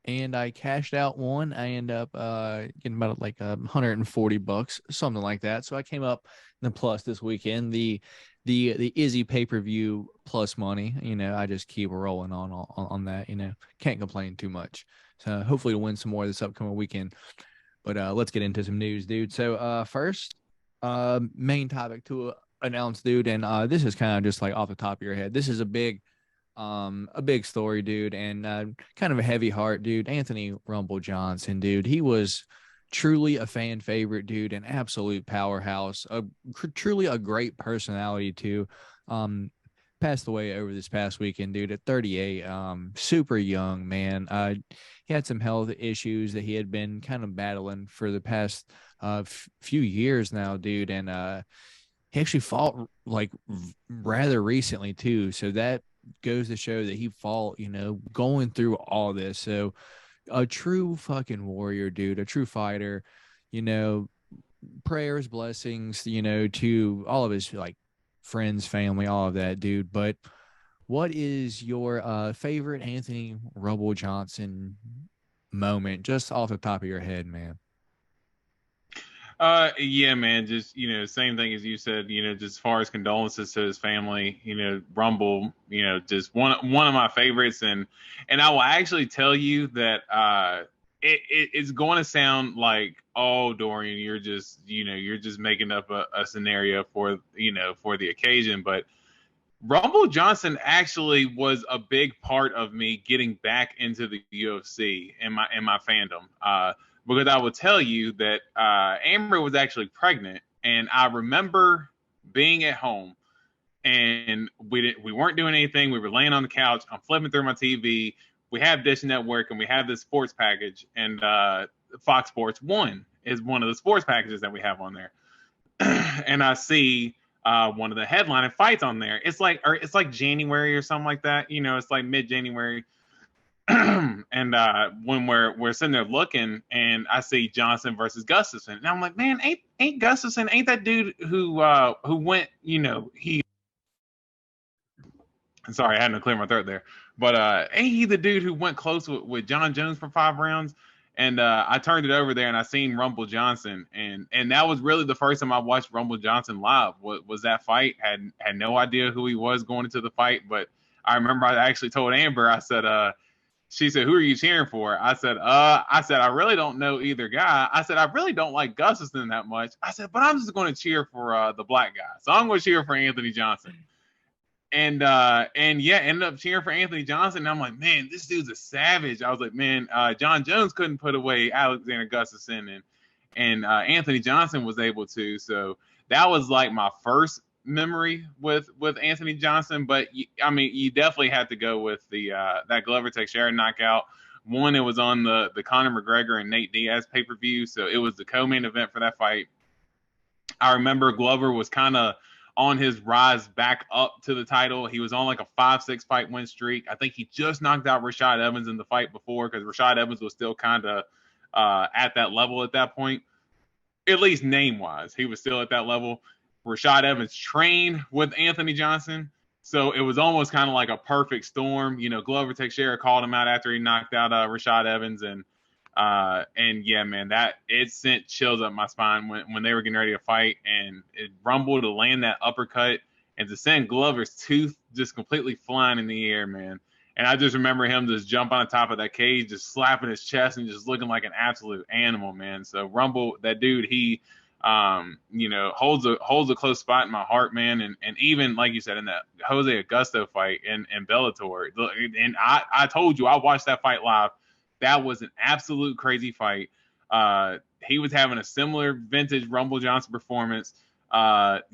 and I cashed out 1. I end up getting about like $140, something like that. So I came up in the plus this weekend. The Izzy pay-per-view plus money, I just keep rolling on that, can't complain too much. So hopefully to win some more this upcoming weekend. But let's get into some news, dude. So first, main topic to announce, dude, and this is kind of just like off the top of your head. This is a big story, dude, and kind of a heavy heart, dude. Anthony Rumble Johnson, dude. He was truly a fan favorite, dude, an absolute powerhouse, truly a great personality too. Passed away over this past weekend, dude, at 38. Super young, man. He had some health issues that he had been kind of battling for the past few years now, dude, and he actually fought like rather recently too. So that goes to show that he fought, going through all this. So a true fucking warrior, dude, a true fighter. Prayers, blessings, to all of his like friends, family, all of that, dude. But what is your favorite Anthony Rumble Johnson moment, just off the top of your head, man? Yeah, man, just, same thing as you said, just as far as condolences to his family, Rumble, just one of my favorites. And I will actually tell you that, it's going to sound like, oh, Dorian, you're just making up a scenario for the occasion. But Rumble Johnson actually was a big part of me getting back into the UFC and my fandom. Because I will tell you that Amber was actually pregnant, and I remember being at home, and we weren't doing anything. We were laying on the couch. I'm flipping through my TV. We have Dish Network, and we have this sports package, and Fox Sports 1 is one of the sports packages that we have on there. And I see one of the headline fights on there. It's like January or something like that. It's like mid-January. And when we're sitting there looking, and I see Johnson versus Gustafson, and I'm like, man, ain't Gustafson, ain't that dude who went, he. Sorry, I had to clear my throat there. But ain't he the dude who went close with John Jones for 5 rounds? And I turned it over there, and I seen Rumble Johnson, and that was really the first time I watched Rumble Johnson live. Was that fight? Had no idea who he was going into the fight, but I remember I actually told Amber, I said, she said, who are you cheering for? I said, I really don't know either guy. I said, I really don't like Gustafson that much. I said, but I'm just going to cheer for the black guy. So I'm going to cheer for Anthony Johnson. and yeah, ended up cheering for Anthony Johnson. And I'm like, man, this dude's a savage. I was like, man, John Jones couldn't put away Alexander Gustafsson, and Anthony Johnson was able to. So that was like my first memory with Anthony Johnson. But I mean, you definitely had to go with the that Glover Teixeira knockout. One, it was on the Conor McGregor and Nate Diaz pay-per-view, so it was the co-main event for that fight. I remember Glover was kind of on his rise back up to the title. He was on like a 5-6 fight win streak. I think he just knocked out Rashad Evans in the fight before, because Rashad Evans was still kind of at that level at that point, at least name-wise. He was still at that level. Rashad Evans trained with Anthony Johnson, so it was almost kind of like a perfect storm. You know, Glover Teixeira called him out after he knocked out Rashad Evans, and yeah, man, that it sent chills up my spine when they were getting ready to fight, and it rumbled to land that uppercut and to send Glover's tooth just completely flying in the air, man. And I just remember him just jumping on top of that cage, just slapping his chest and just looking like an absolute animal, man. So Rumble, that dude, he you know, holds a close spot in my heart, man. And even like you said in that Jose Augusto fight in Bellator, and I told you I watched that fight live. That was an absolute crazy fight. He was having a similar vintage Rumble Johnson performance.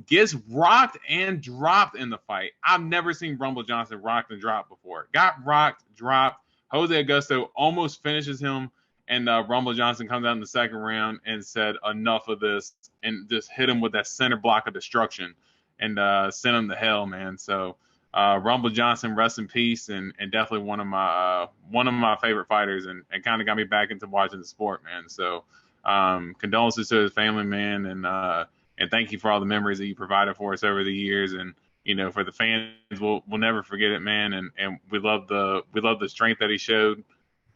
Gets rocked and dropped in the fight. I've never seen Rumble Johnson rocked and dropped before. Got rocked, dropped. Jose Augusto almost finishes him, and Rumble Johnson comes out in the second round and said, enough of this, and just hit him with that center block of destruction and sent him to hell, man. So Rumble Johnson, rest in peace, and definitely one of my favorite fighters, and kind of got me back into watching the sport, man. So condolences to his family, man, and thank you for all the memories that you provided for us over the years. And you know, for the fans, we'll never forget it, man. And we love the strength that he showed.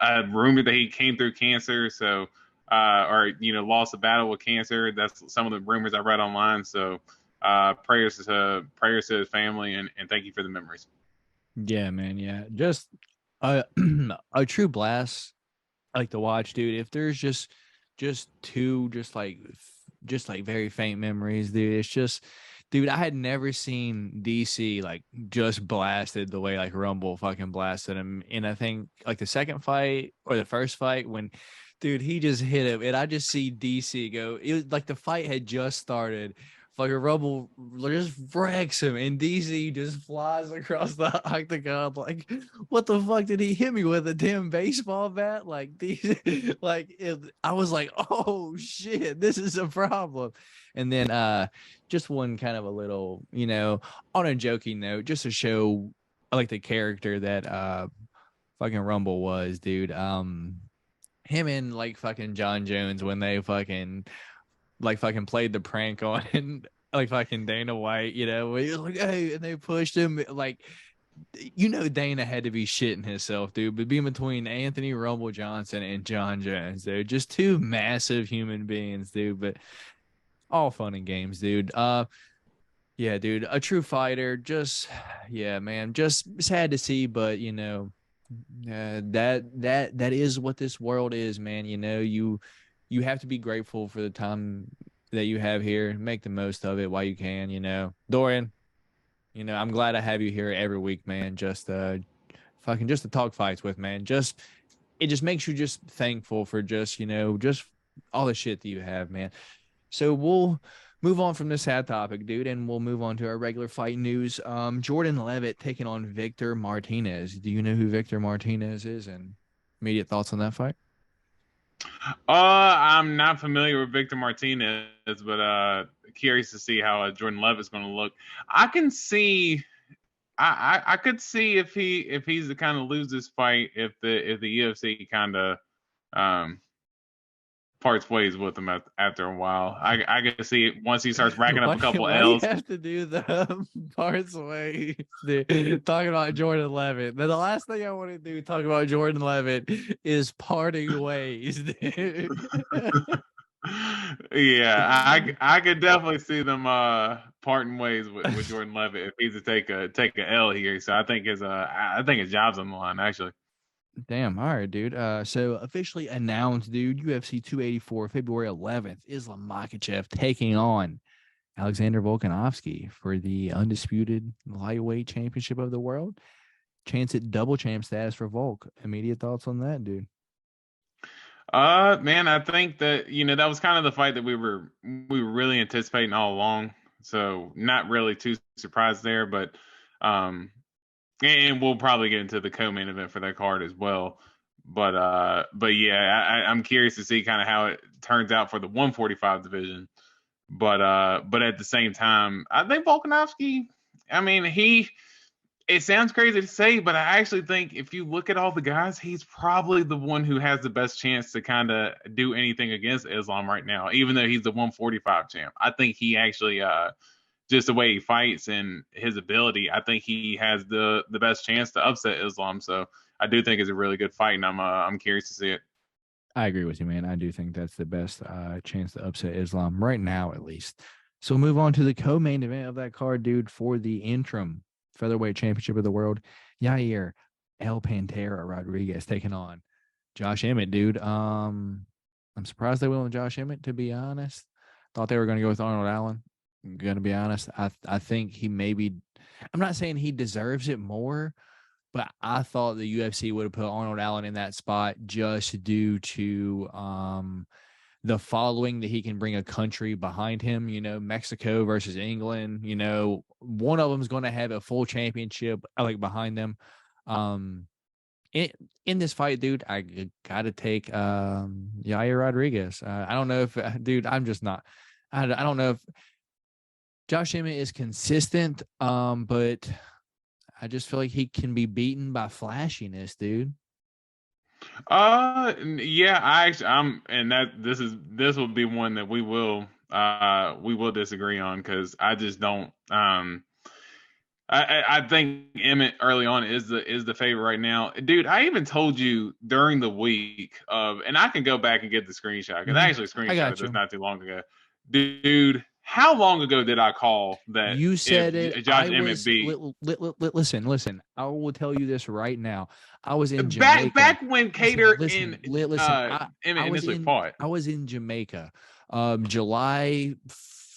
Rumored that he came through cancer, so or you know, lost a battle with cancer. That's some of the rumors I read online. So prayers to his family, and thank you for the memories. Yeah, man. Yeah, just a true blast. I like to watch, dude. If there's just two, just like very faint memories, dude. It's just, dude, I had never seen DC like just blasted the way like Rumble fucking blasted him. And I think like the second fight or the first fight when, dude, he just hit him, and I just see DC go. It was like the fight had just started. Fucking Rumble just wrecks him, and DC just flies across the octagon. Like, what the fuck did he hit me with? A damn baseball bat? Like, DC, I was like, oh shit, this is a problem. And then just one kind of a little, you know, on a joking note, just to show like the character that fucking Rumble was, dude. Him and like fucking John Jones, when they fucking played the prank on like fucking Dana White, you know, he was like, hey, and they pushed him. Like, you know, Dana had to be shitting himself, dude. But being between Anthony Rumble Johnson and John Jones, dude, just two massive human beings, dude. But all fun and games, dude. Yeah, dude, a true fighter. Just, yeah, man, just sad to see, but you know, that is what this world is, man. You know, you have to be grateful for the time that you have here. Make the most of it while you can, you know. Dorian, you know, I'm glad I have you here every week, man. Just to talk fights with, man. It just makes you just thankful for just, you know, just all the shit that you have, man. So we'll move on from this sad topic, dude, and we'll move on to our regular fight news. Jordan Levitt taking on Victor Martinez. Do you know who Victor Martinez is, and immediate thoughts on that fight? I'm not familiar with Victor Martinez, but curious to see how Jordan Levitt's going to look. I can see, I could see if he's to kind of lose this fight, if the UFC kind of parts ways with him after a while. I can see it once he starts racking up a couple L's. You have to do the parts ways, dude. Talking about Jordan Levitt. Then the last thing I want to do talk about Jordan Levitt is parting ways, dude. Yeah, I could definitely see them parting ways with Jordan Levitt if he's to take a L here. So I think his job's on the line, actually. Damn. All right, dude. So officially announced, dude, UFC 284, February 11th, Islam Makhachev taking on Alexander Volkanovski for the undisputed lightweight championship of the world. Chance at double champ status for Volk. Immediate thoughts on that, dude? Man, I think that that was kind of the fight that we were really anticipating all along. So not really too surprised there, but and we'll probably get into the co-main event for that card as well. But yeah, I'm curious to see kind of how it turns out for the 145 division. But at the same time, I think Volkanovski. I mean, it sounds crazy to say, but I actually think if you look at all the guys, he's probably the one who has the best chance to kind of do anything against Islam right now, even though he's the 145 champ. I think he actually, just the way he fights and his ability, I think he has the best chance to upset Islam. So I do think it's a really good fight, and I'm curious to see it. I agree with you, man. I do think that's the best chance to upset Islam right now, at least. So we'll move on to the co-main event of that card, dude, for the interim featherweight championship of the world. Yair El Pantera Rodriguez taking on Josh Emmett, dude. I'm surprised they went with Josh Emmett, to be honest. Thought they were going to go with Arnold Allen. I'm going to be honest. I think he maybe, I'm not saying he deserves it more, but I thought the UFC would have put Arnold Allen in that spot just due to the following that he can bring a country behind him, Mexico versus England, one of them is going to have a full championship like behind them. In this fight, dude, I got to take Yair Rodriguez. I don't know if, dude, I'm just not, I don't know if Josh Emmett is consistent, but I just feel like he can be beaten by flashiness, dude. Yeah, and this will be one that we will disagree on, because I just don't. I think Emmett early on is the favorite right now, dude. I even told you during the week of, and I can go back and get the screenshot, because I actually screenshotted this not too long ago, dude. How long ago did I call that? You said it. Josh Emmett beat. Listen. I will tell you this right now. I was in Jamaica. Back when Cater and Emmett initially fought. I was in Jamaica, July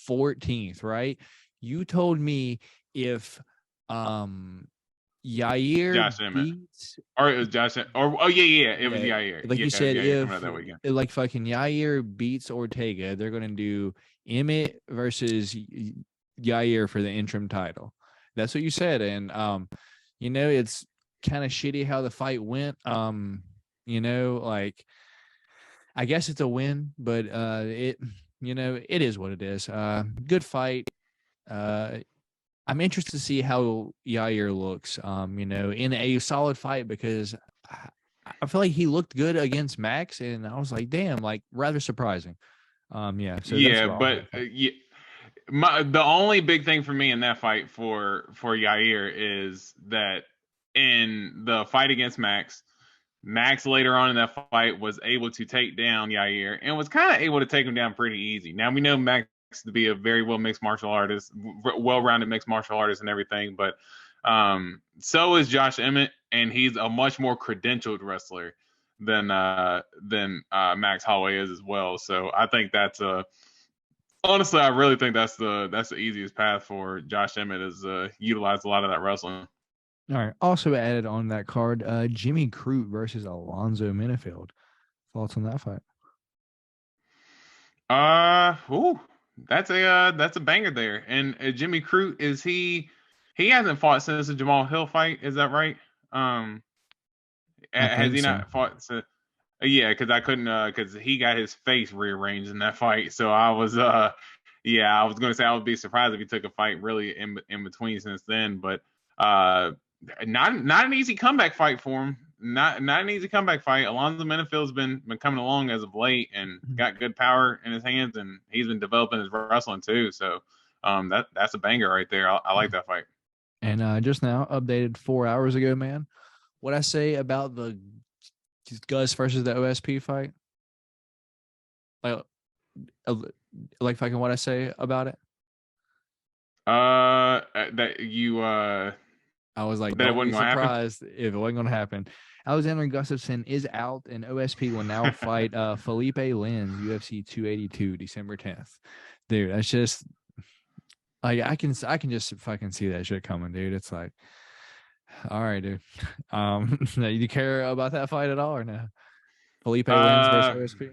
14th, right? You told me if Yair Josh Emmett. beats, or it was Josh, or it was Yair. Like you said, if like fucking Yair beats Ortega, they're gonna do Emmett versus Yair for the interim title. That's what you said, and it's kind of shitty how the fight went. Like, I guess it's a win, but it is what it is. Good fight. I'm interested to see how Yair looks, in a solid fight, because I feel like he looked good against Max, and I was like, damn, like rather surprising. The only big thing for me in that fight for Yair is that in the fight against Max later on in that fight was able to take down Yair, and was kind of able to take him down pretty easy. Now we know Max to be a very well-mixed martial artist, well-rounded mixed martial artist and everything, but so is Josh Emmett, and he's a much more credentialed wrestler than Max Holloway is as well. So I think that's honestly, I really think that's the easiest path for Josh Emmett, is utilize a lot of that wrestling. All right. Also added on that card, Jimmy Crute versus Alonzo Minifield. Thoughts on that fight? That's a banger there. And Jimmy Crute, he hasn't fought since the Jamal Hill fight, is that right? Has he not fought? Yeah, because I couldn't, because he got his face rearranged in that fight. So I was I was going to say I would be surprised if he took a fight really in between since then. But not an easy comeback fight for him. Not an easy comeback fight. Alonzo Minifield's been coming along as of late, and got good power in his hands, and he's been developing his wrestling too. So that's a banger right there. I like that fight. And just now updated 4 hours ago, man. What I say about the Gus versus the OSP fight? Like fucking what I say about it? That you I was like, that don't be surprised if it wasn't going to happen. Alexander Gustafsson is out, and OSP will now fight Felipe Lins, UFC 282, December 10th. Dude, that's just Like I can just fucking see that shit coming, dude. It's like, all right, dude. Do you care about that fight at all or no? Felipe wins versus Uh, OSP.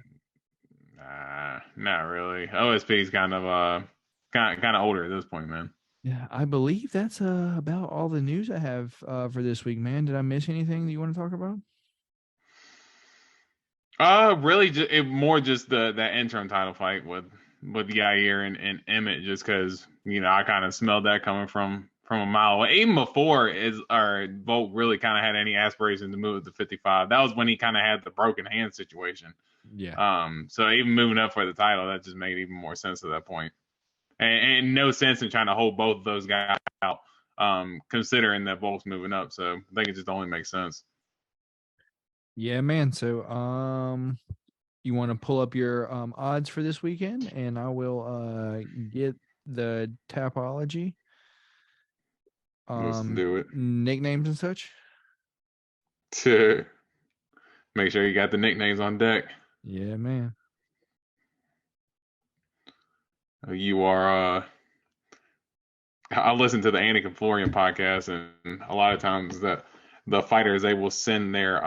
nah, not really. OSP's kind of older at this point, man. Yeah, I believe that's about all the news I have for this week, man. Did I miss anything that you want to talk about? Really, more just that interim title fight with Yair and Emmett, just because I kind of smelled that coming from a mile away. Even before Volk really kind of had any aspirations to move to 55. That was when he kind of had the broken hand situation. Yeah. So even moving up for the title, that just made even more sense at that point. And no sense in trying to hold both of those guys out, considering that Volk's moving up. So I think it just only makes sense. Yeah, man. So, you want to pull up your odds for this weekend, and I will get the topology, Let's do it. nicknames and such. Make sure you got the nicknames on deck. Yeah, man. You are. I listen to the Anakin Florian podcast, and a lot of times the fighters, they will send their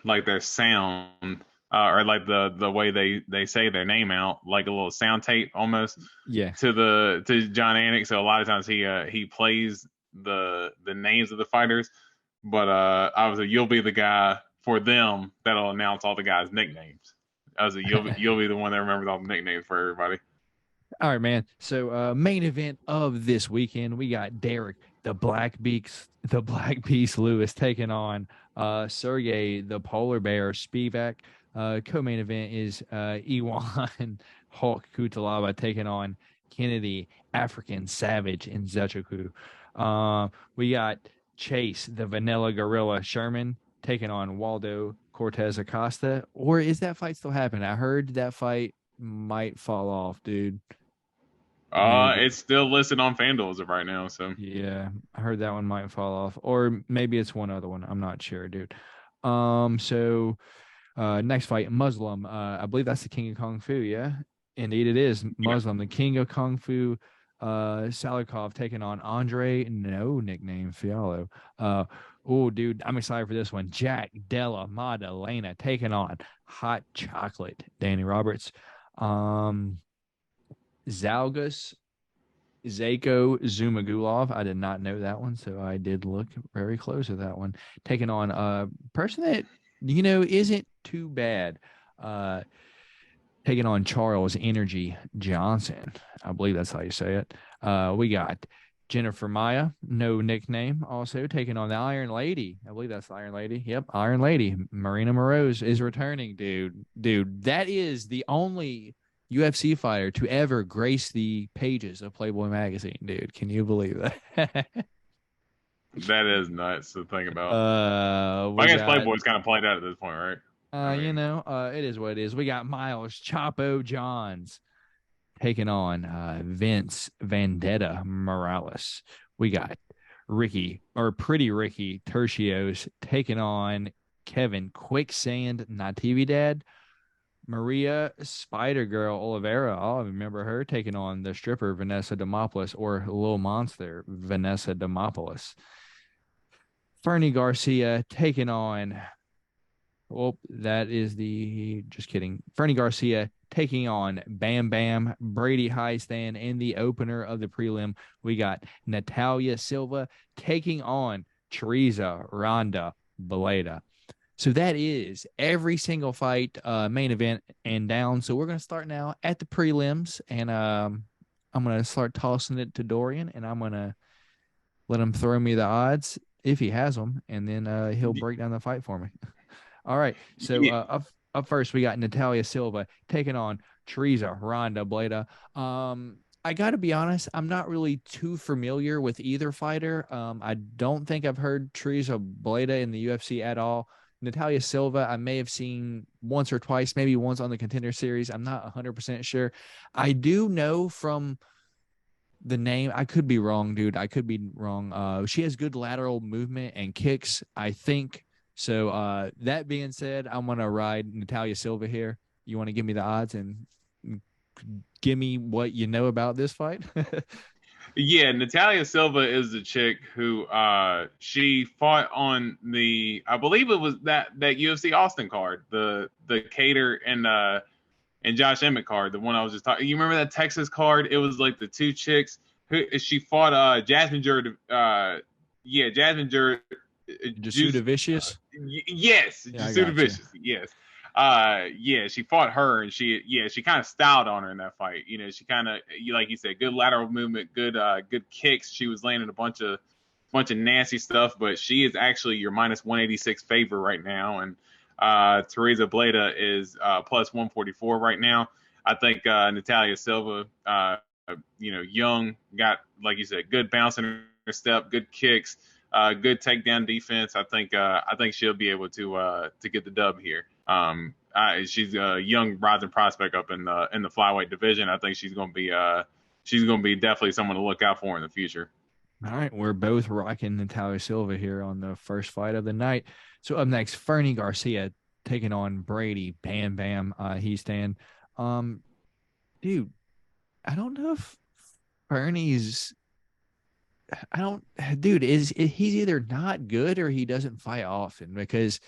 like their sound or like the way they say their name out, like a little sound tape almost, Yeah. to John Anik. So a lot of times he plays the names of the fighters, but obviously you'll be the guy for them that'll announce all the guys' nicknames. Obviously you'll be the one that remembers all the nicknames for everybody. All right, man. So, main event of this weekend, we got Derek, the Black Beast Lewis taking on Sergey, the Polar Bear Spivak. Co-main event is Iwan Hulk Kutalaba taking on Kennedy, African Savage in Zechoku. We got Chase, the Vanilla Gorilla Sherman, taking on Waldo Cortez Acosta. Or is that fight still happening? I heard that fight might fall off, dude. It's still listed on FanDuel as of right now. So Yeah, I heard that one might fall off, or maybe it's one other one. I'm not sure, dude. So next fight, Muslim. I believe that's the King of Kung Fu. Yeah, indeed it is Muslim, the King of Kung Fu. Salikov taking on Andre, no nickname Fialo. Oh, dude, I'm excited for this one. Jack Della Maddalena taking on Hot Chocolate, Danny Roberts. Zalgus Zako Zumagulov. I did not know that one, so I did look very close at that one. Taking on a person that isn't too bad. Taking on Charles Energy Johnson. I believe that's how you say it. We got Jennifer Maya, no nickname, also taking on the Iron Lady. I believe that's the Iron Lady. Yep, Iron Lady. Marina Moroz is returning, dude. Dude, that is the only UFC fighter to ever grace the pages of Playboy magazine, dude. Can you believe that? that is nuts to think about. I We guess got Playboy's kind of played out at this point, right? it is what it is. We got Miles Chapo Johns taking on Vince Vendetta Morales. We got Pretty Ricky Tertios taking on Kevin Quicksand Natividad. Maria Spider Girl Oliveira, I remember her taking on the stripper Vanessa Demopoulos, or Little Monster Vanessa Demopoulos. Fernie Garcia taking on, just kidding. Fernie Garcia taking on Bam Bam Brady Highstand in the opener of the prelim. We got Natalia Silva taking on Teresa Ronda Baleda. So that is every single fight, main event and down. So we're going to start now at the prelims, and I'm going to start tossing it to Dorian, and I'm going to let him throw me the odds if he has them, and then he'll break down the fight for me. All right. So up first, we got Natalia Silva taking on Teresa Ronda Baleda. I got to be honest, I'm not really too familiar with either fighter. I don't think I've heard Teresa Baleda in the UFC at all. Natalia Silva, I may have seen once or twice, maybe once on the Contender Series. I'm not 100% sure. I do know from the name, I could be wrong, dude. I could be wrong. She has good lateral movement and kicks, I think. So that being said, I'm going to ride Natalia Silva here. You want to give me the odds and give me what you know about this fight? Yeah, Natalia Silva is the chick who she fought on the, I believe it was that UFC Austin card, the Cater and Josh Emmett card, the one I was just talking. You remember that Texas card? It was like the two chicks who she fought Jasmine Jur Jasmine Jur Jasuda Juice Vicious. yes, Yeah, I Jasuda got you. Vicious. Yes. Yeah, she fought her and she kind of styled on her in that fight. You know, she kind of, like you said, good lateral movement, good kicks. She was landing a bunch of nasty stuff, but she is actually your minus 186 favorite right now, and Teresa Bleda is plus 144 right now. I think Natalia Silva, young, got, like you said, good bounce in her step, good kicks, good takedown defense. I think she'll be able to get the dub here. She's a young rising prospect up in the flyweight division. I think she's going to be definitely someone to look out for in the future. All right, we're both rocking Natalia Silva here on the first fight of the night. So up next, Fernie Garcia taking on Brady Bam Bam. Heastan. Dude, I don't know if Fernie's. I don't, dude. He's either not good or he doesn't fight often, because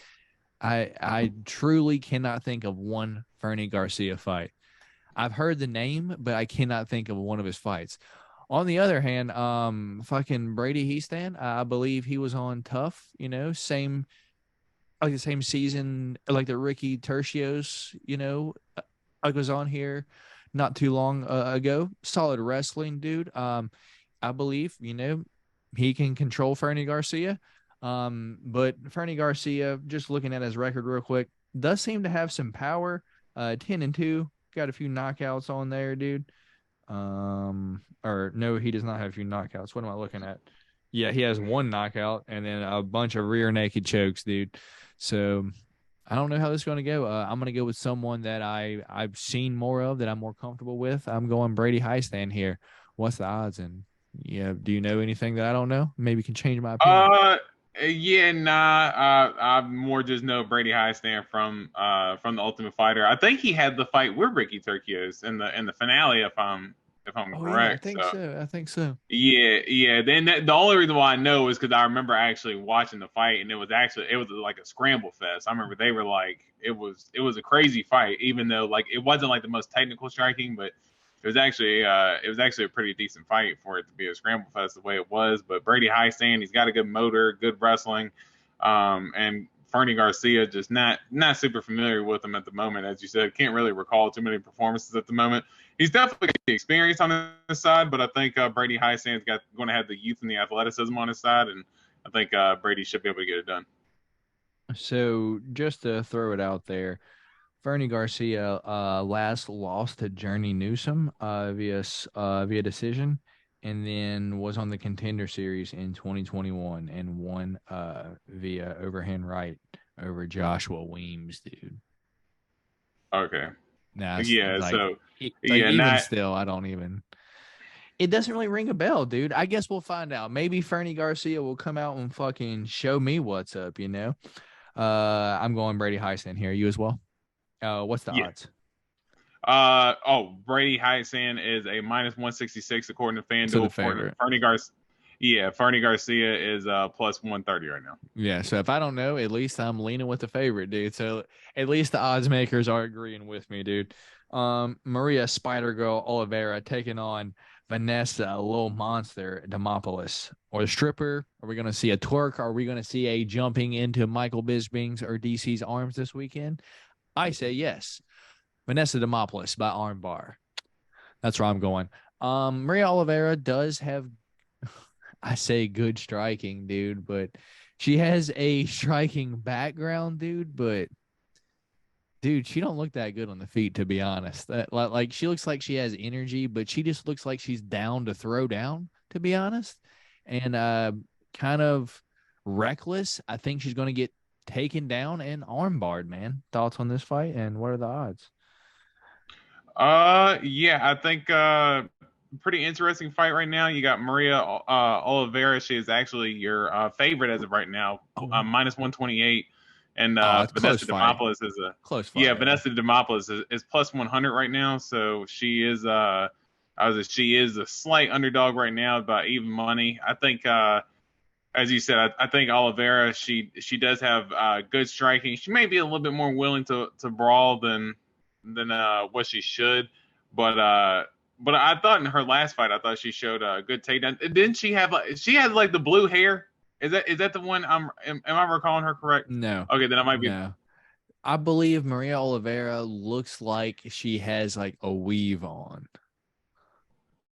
I truly cannot think of one Fernie Garcia fight. I've heard the name, but I cannot think of one of his fights. On the other hand, fucking Brady Heastan, I believe he was on Tough, same, like the same season, like the Ricky Tercios, like was on here not too long ago. Solid wrestling dude. I believe, he can control Fernie Garcia. But Fernie Garcia, just looking at his record real quick, does seem to have some power. 10-2, got a few knockouts on there, dude. Or no, he does not have a few knockouts. What am I looking at? Yeah, he has one knockout and then a bunch of rear naked chokes, dude. So I don't know how this is going to go. I'm going to go with someone that I've seen more of, that I'm more comfortable with. I'm going Brady Heistan here. What's the odds? And yeah, do you know anything that I don't know? Maybe you can change my opinion. Yeah, nah. I more just know Brady Heistan from the Ultimate Fighter. I think he had the fight with Ricky Turcios in the finale, if I'm Oh yeah, I correct. think So so. I think so. yeah. Then the only reason why I know is because I remember actually watching the fight, and it was like a scramble fest. I remember they were like, it was a crazy fight, even though like it wasn't like the most technical striking, but it was actually a pretty decent fight for it to be a scramble fest the way it was. But Brady Heistan, he's got a good motor, good wrestling, and Fernie Garcia, just not super familiar with him at the moment. As you said, can't really recall too many performances at the moment. He's definitely got the experience on his side, but I think Brady Heistan's going to have the youth and the athleticism on his side, and I think Brady should be able to get it done. So just to throw it out there, Fernie Garcia last lost to Journey Newsom via decision, and then was on the Contender Series in 2021 and won via overhand right over Joshua Weems, dude. Okay. Nah, Yeah. So it's like yeah, even not. still, I don't even. It doesn't really ring a bell, dude. I guess we'll find out. Maybe Fernie Garcia will come out and fucking show me what's up, I'm going Brady Heisman here. You as well? What's the Yeah. odds? Brady Heisan is a minus 166 according to So the FanDuel. favorite. Fernie Garcia. Yeah, Fernie Garcia is plus 130 right now. Yeah. So if I don't know, at least I'm leaning with the favorite, dude. So at least the odds makers are agreeing with me, dude. Maria Spider Girl Oliveira taking on Vanessa Little Monster Demopoulos, or the stripper. Are we going to see a twerk? Are we going to see a jumping into Michael Bisping's or DC's arms this weekend? I say yes. Vanessa Demopoulos by armbar. That's where I'm going. Maria Oliveira does have, I say, good striking, dude, but she has a striking background, dude. But dude, she don't look that good on the feet, to be honest. Like she looks like she has energy, but she just looks like she's down to throw down, to be honest, and kind of reckless. I think she's going to get taken down and armbarred. Man, thoughts on this fight, and what are the odds? Yeah, I think pretty interesting fight right now. You got Maria Oliveira. She is actually your favorite as of right now, Oh, minus 128. And it's close Vanessa fight. Demopoulos is Close yeah, fight. Yeah. Vanessa Demopoulos is plus 100 right now. So she is She is a slight underdog right now by even money. I think, as you said, I think Oliveira, she does have good striking. She may be a little bit more willing to brawl than what she should, but I thought in her last fight, I thought she showed a good takedown. Didn't she have she had like the blue hair? Is that the one? Am I recalling her correct? No. Okay, then I might be. No. I believe Maria Oliveira looks like she has like a weave on.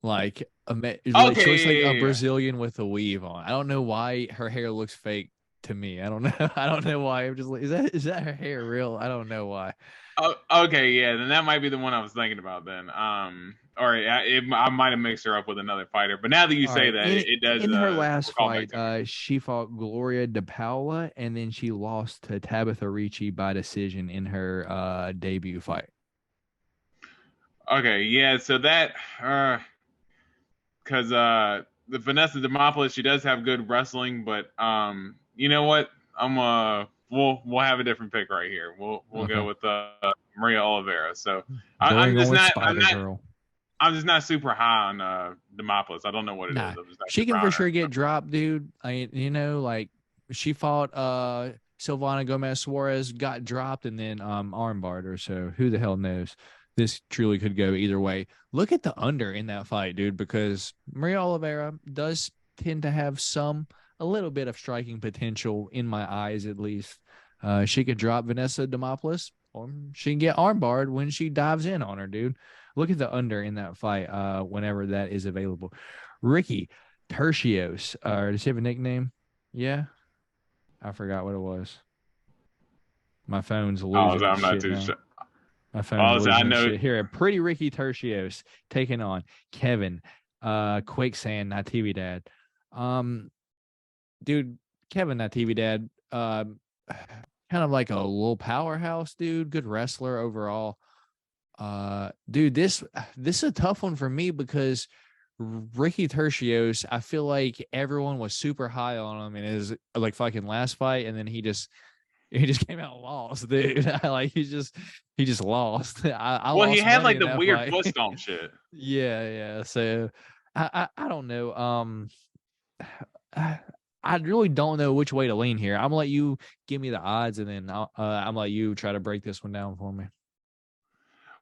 Like Okay, she looks like a Brazilian with a weave on. I don't know why her hair looks fake to me. I don't know. I don't know why. I'm just like, is that her hair real? I don't know why. Oh, okay, yeah, then that might be the one I was thinking about then. Or I might have mixed her up with another fighter, but now that you say that, it does. In her last fight, she fought Gloria DePaula, and then she lost to Tabitha Ricci by decision in her debut fight. Okay, yeah, so that because the Vanessa Demopoulos, she does have good wrestling, but you know what? We'll have a different pick right here. We'll go with Maria Oliveira. So I'm just not super high on Demopoulos. I don't know what it is. She can for sure get dropped, dude. Like she fought Silvana Gomez Suarez, got dropped, and then armbarred her. So who the hell knows? This truly could go either way. Look at the under in that fight, dude, because Maria Oliveira does tend to have a little bit of striking potential in my eyes, at least. She could drop Vanessa Demopoulos, or she can get armbarred when she dives in on her, dude. Look at the under in that fight whenever that is available. Ricky Tertios, does he have a nickname? Yeah? I forgot what it was. My phone's losing I'm not too sure. My phone's losing shit. Here, a pretty Ricky Tertios taking on Kevin Quicksand Natividad. Dude, Kevin Natividad, kind of like a little powerhouse, dude. Good wrestler overall. Dude, this is a tough one for me because Ricky Tertios, I feel like everyone was super high on him in his like fucking last fight, and then he just came out lost, dude. Like he just lost. He had like the weird foot stomp shit. Yeah. So I don't know. I really don't know which way to lean here. I'm gonna let you give me the odds, and then I'm gonna let you try to break this one down for me.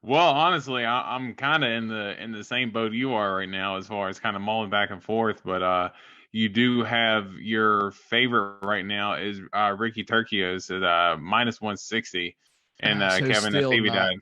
Well, honestly, I'm kind of in the same boat you are right now, as far as kind of mulling back and forth. But you do have your favorite right now is Ricky Tercios at minus 160, and Kevin Natividad.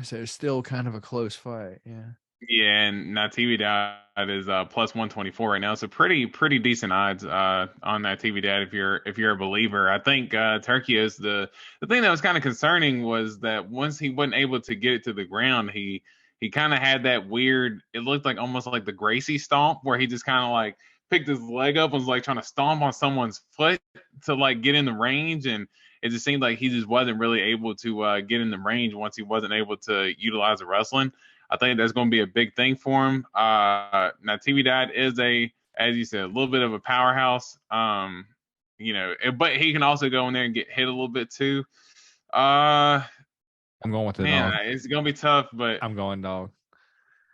So it's still kind of a close fight, yeah. Yeah, and Natividad is plus 124 right now. So pretty decent odds on Natividad if you're a believer. I think Tercios, the thing that was kind of concerning was that once he wasn't able to get it to the ground, he kind of had that weird, it looked like almost like the Gracie stomp, where he just kind of like picked his leg up and was like trying to stomp on someone's foot to like get in the range, and it just seemed like he just wasn't really able to get in the range once he wasn't able to utilize the wrestling. I think that's going to be a big thing for him. Natividad is as you said, a little bit of a powerhouse. But he can also go in there and get hit a little bit too. I'm going with the dog. It's going to be tough, but I'm going dog.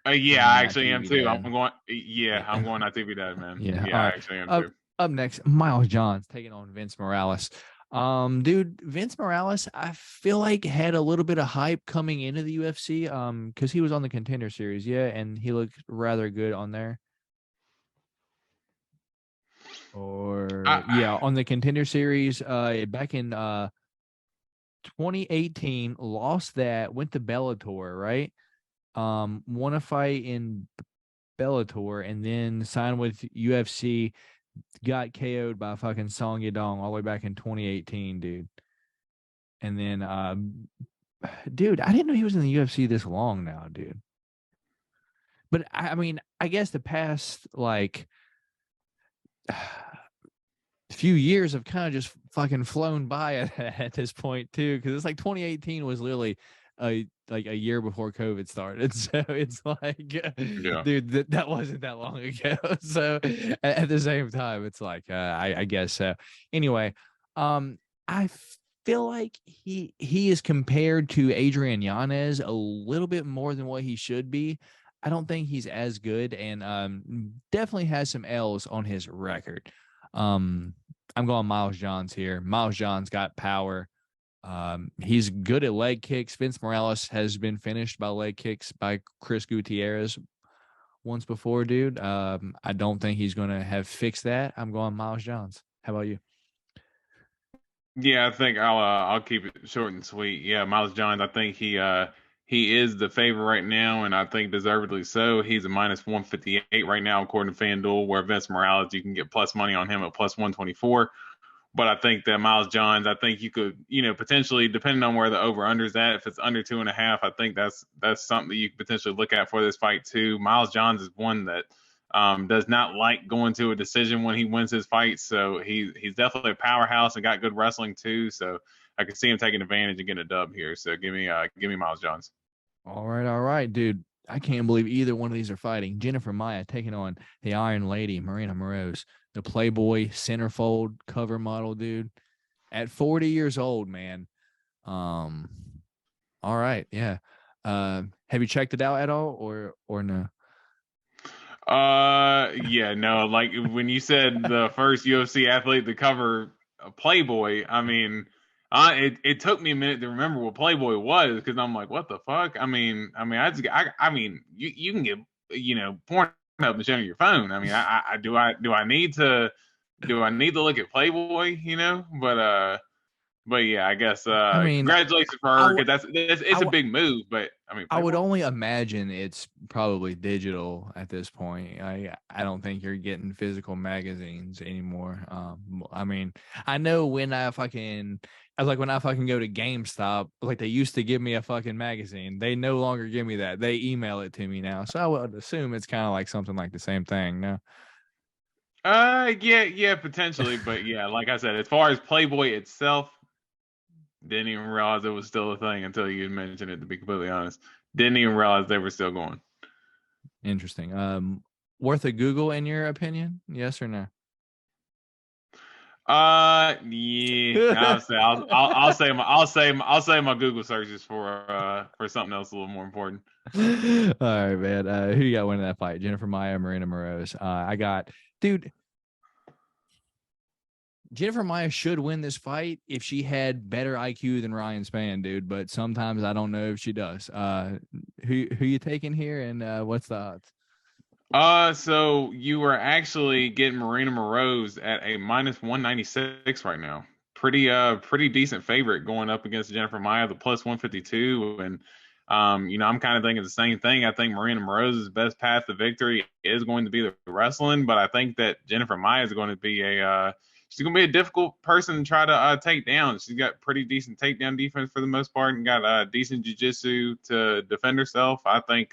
Yeah, I actually am too. I'm going Natividad, man. Yeah, I actually am too. Up next, Miles Johns taking on Vince Morales. Dude, Vince Morales, I feel like had a little bit of hype coming into the UFC, because he was on the Contender Series, yeah, and he looked rather good on there. On the Contender Series, back in 2018, lost that, went to Bellator, right? Won a fight in Bellator, and then signed with UFC. Got KO'd by fucking Song Yadong all the way back in 2018, dude. And then, dude, I didn't know he was in the UFC this long now, dude. But I mean, I guess the past like few years have kind of just fucking flown by at this point too, because it's like 2018 was literally a year before COVID started. So it's like, dude, that wasn't that long ago. So at the same time, it's like, I guess so. Anyway, I feel like he is compared to Adrian Yanez a little bit more than what he should be. I don't think he's as good, and definitely has some L's on his record. I'm going Miles Johns here. Miles Johns got power. He's good at leg kicks. Vince Morales has been finished by leg kicks by Chris Gutierrez once before, dude. I don't think he's going to have fixed that. I'm going Miles Johns. How about you? Yeah, I think I'll keep it short and sweet. Yeah, Miles Johns, I think he is the favorite right now, and I think deservedly so. He's a minus 158 right now according to FanDuel, where Vince Morales you can get plus money on him at plus 124. But I think that Miles Johns, I think you could, potentially, depending on where the over/under is at, if it's under 2.5, I think that's something that you could potentially look at for this fight too. Miles Johns is one that does not like going to a decision when he wins his fights, so he's definitely a powerhouse and got good wrestling too. So I can see him taking advantage and getting a dub here. So give me Miles Johns. All right, dude. I can't believe either one of these are fighting. Jennifer Maia taking on the Iron Lady, Marina Moroz, the Playboy centerfold cover model, dude. At 40 years old, man. All right, yeah. Have you checked it out at all, or no? Yeah, no. Like when you said the first UFC athlete to cover a Playboy, I mean, it took me a minute to remember what Playboy was because I'm like, what the fuck? I mean, you can get porn up and show your phone. I mean, do I need to look at Playboy? But yeah, I guess I mean, congratulations for her because it's a big move. But I mean, I would Playboy? only imagine it's probably digital at this point. I don't think you're getting physical magazines anymore. I mean, I know when I fucking go to GameStop, like they used to give me a fucking magazine. They no longer give me that. They email it to me now. So I would assume it's kind of like something like the same thing. No. Yeah, potentially, but yeah, like I said, as far as Playboy itself, didn't even realize it was still a thing until you mentioned it. To be completely honest, didn't even realize they were still going. Interesting. Worth a Google in your opinion? Yes or no? Yeah, I'll say my Google searches for something else a little more important. All right, man. Who you got winning that fight? Jennifer Maia, Marina Moroz. I got, dude. Jennifer Maia should win this fight if she had better IQ than Ryan Spann, dude. But sometimes I don't know if she does. Who you taking here, and what's the odds? So you were actually getting Marina Moroz at a minus 196 right now. Pretty decent favorite going up against Jennifer Maia, the plus 152. And I'm kind of thinking the same thing. I think Marina Moroz's best path to victory is going to be the wrestling, but I think that Jennifer Maia is going to be she's going to be a difficult person to try to take down. She's got pretty decent takedown defense for the most part and got decent jiu-jitsu to defend herself. I think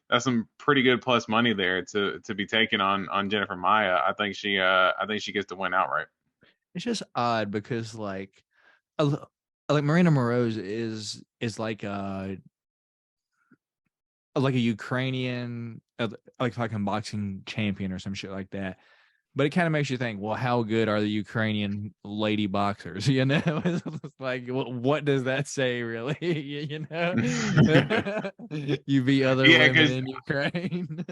that's some pretty good plus money there to be taken on Jennifer Maia. I think she gets the win outright. It's just odd because like Marina Moroz is like a Ukrainian like fucking boxing champion or some shit like that. But it kind of makes you think, well, how good are the Ukrainian lady boxers? It's like, what does that say, really? You beat other women in Ukraine.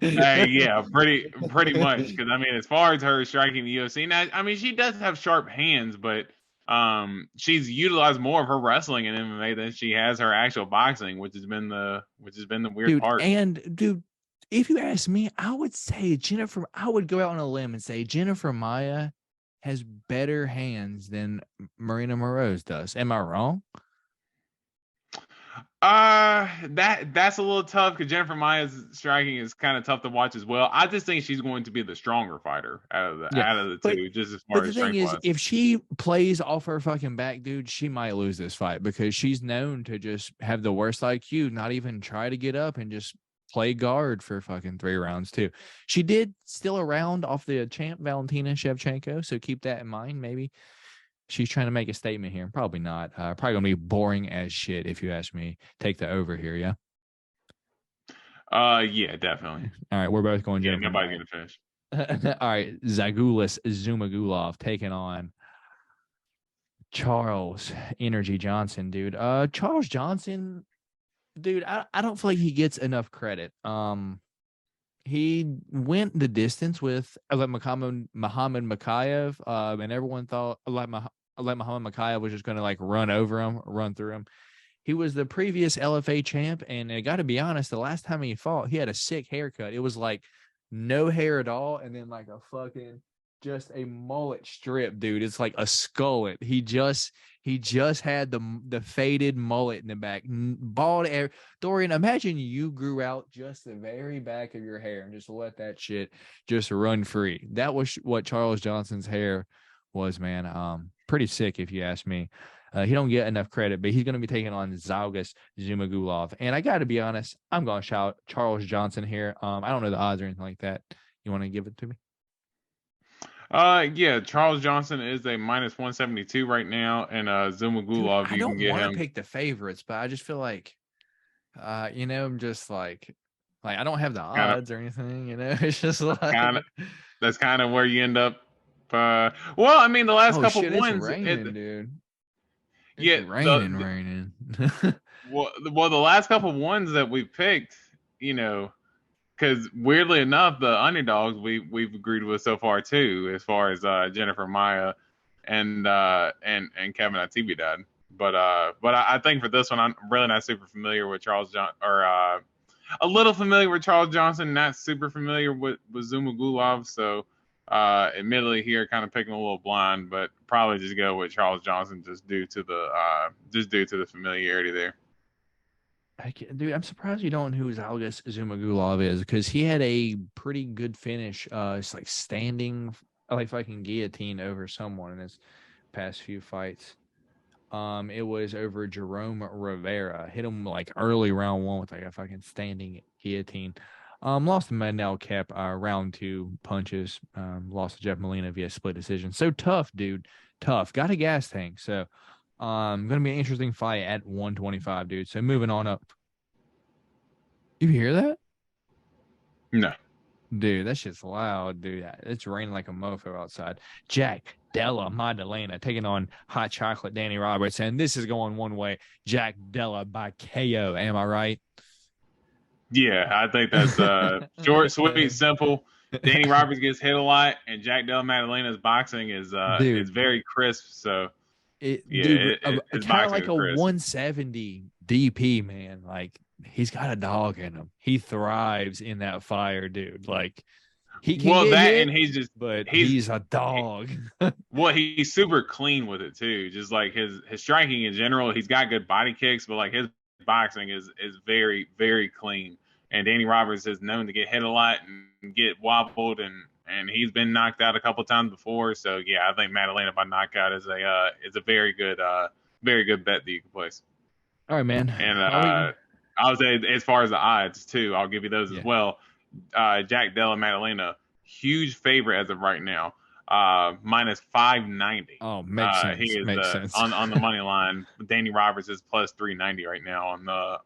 Yeah, pretty much. Because I mean, as far as her striking the UFC, now I mean, she does have sharp hands, but she's utilized more of her wrestling in MMA than she has her actual boxing, which has been the weird part. And dude, if you ask me, I would go out on a limb and say Jennifer Maia has better hands than Marina Moroz does. Am I wrong? That's a little tough because Jennifer Maia's striking is kind of tough to watch as well. I just think she's going to be the stronger fighter out of the two, just as far as strength wise. If she plays off her fucking back, dude, she might lose this fight because she's known to just have the worst IQ, not even try to get up and just play guard for fucking 3 rounds too. She did steal a round off the champ Valentina Shevchenko, so keep that in mind. Maybe she's trying to make a statement here. Probably not. Probably gonna be boring as shit if you ask me. Take the over here, yeah. Yeah, definitely. All right, we're both going. Yeah, nobody's gonna finish. All right, Zagulis Zumagulov taking on Charles Energy Johnson, dude. Charles Johnson dude, I don't feel like he gets enough credit. He went the distance with like Muhammad Makayev, and everyone thought like Muhammad Makayev was just going to like run over him, run through him. He was the previous LFA champ, and I got to be honest, the last time he fought, he had a sick haircut. It was like no hair at all, and then like a fucking just a mullet strip, dude. It's like a skullet. He just had the faded mullet in the back, bald hair. Dorian, imagine you grew out just the very back of your hair and just let that shit just run free. That was what Charles Johnson's hair was, man. Pretty sick if you ask me. He don't get enough credit, but he's going to be taking on Zhalgas Zhumagulov. And I got to be honest, I'm going to shout Charles Johnson here. I don't know the odds or anything like that. You want to give it to me? Yeah, Charles Johnson is a minus 172 right now, and Dude, Zumagulov, I you can don't get want to him. pick the favorites, but I just feel like, I'm just like I don't have the Kind of, odds or anything. It's just kind of. like, That's kind of where you end up. Well, I mean, the last oh couple shit, it's ones, raining, dude. It's yeah, raining. the last couple ones that we picked, because weirdly enough, the underdogs we've agreed with so far too, as far as Jennifer Maya and Kevin Atibidad. But I think for this one, I'm really not super familiar with Charles John or a little familiar with Charles Johnson, not super familiar with Zumagulov. So admittedly here, kind of picking a little blind, but probably just go with Charles Johnson just due to the familiarity there. Dude, I'm surprised you don't know who Zhalgas Zhumagulov is, because he had a pretty good finish. It's like standing like fucking guillotine over someone in his past few fights. It was over Jerome Rivera. Hit him like early round one with like a fucking standing guillotine. Lost to Manel Kep round two punches. Lost to Jeff Molina via split decision. So tough, dude. Tough. Got a gas tank. So gonna be an interesting fight at 125, dude. So moving on up. You hear that? No. Dude, that shit's loud, dude. It's raining like a mofo outside. Jack Della Maddalena taking on Hot Chocolate Danny Roberts, and this is going one way. Jack Della by KO. Am I right? Yeah, I think that's short, sweet, simple. Danny Roberts gets hit a lot, and Jack Della Maddalena's boxing is very crisp. So Dude, his kind of boxing like is a crisp. 170 DP, man. Like he's got a dog in him. He thrives in that fire, dude. Like he can Well, get that hit, and but he's a dog. well, he's super clean with it too. Just like his striking in general, he's got good body kicks, but like his boxing is very very clean. And Danny Roberts is known to get hit a lot and get wobbled, and he's been knocked out a couple times before. So yeah, I think Maddalena by knockout is a very good bet that you can place. All right, man. And I would say as far as the odds too, I'll give you those as Yeah. well. Jack Della Maddalena, huge favorite as of right now, minus 590. Oh, makes sense. He is Makes sense. on the money line. Danny Roberts is plus 390 right now on the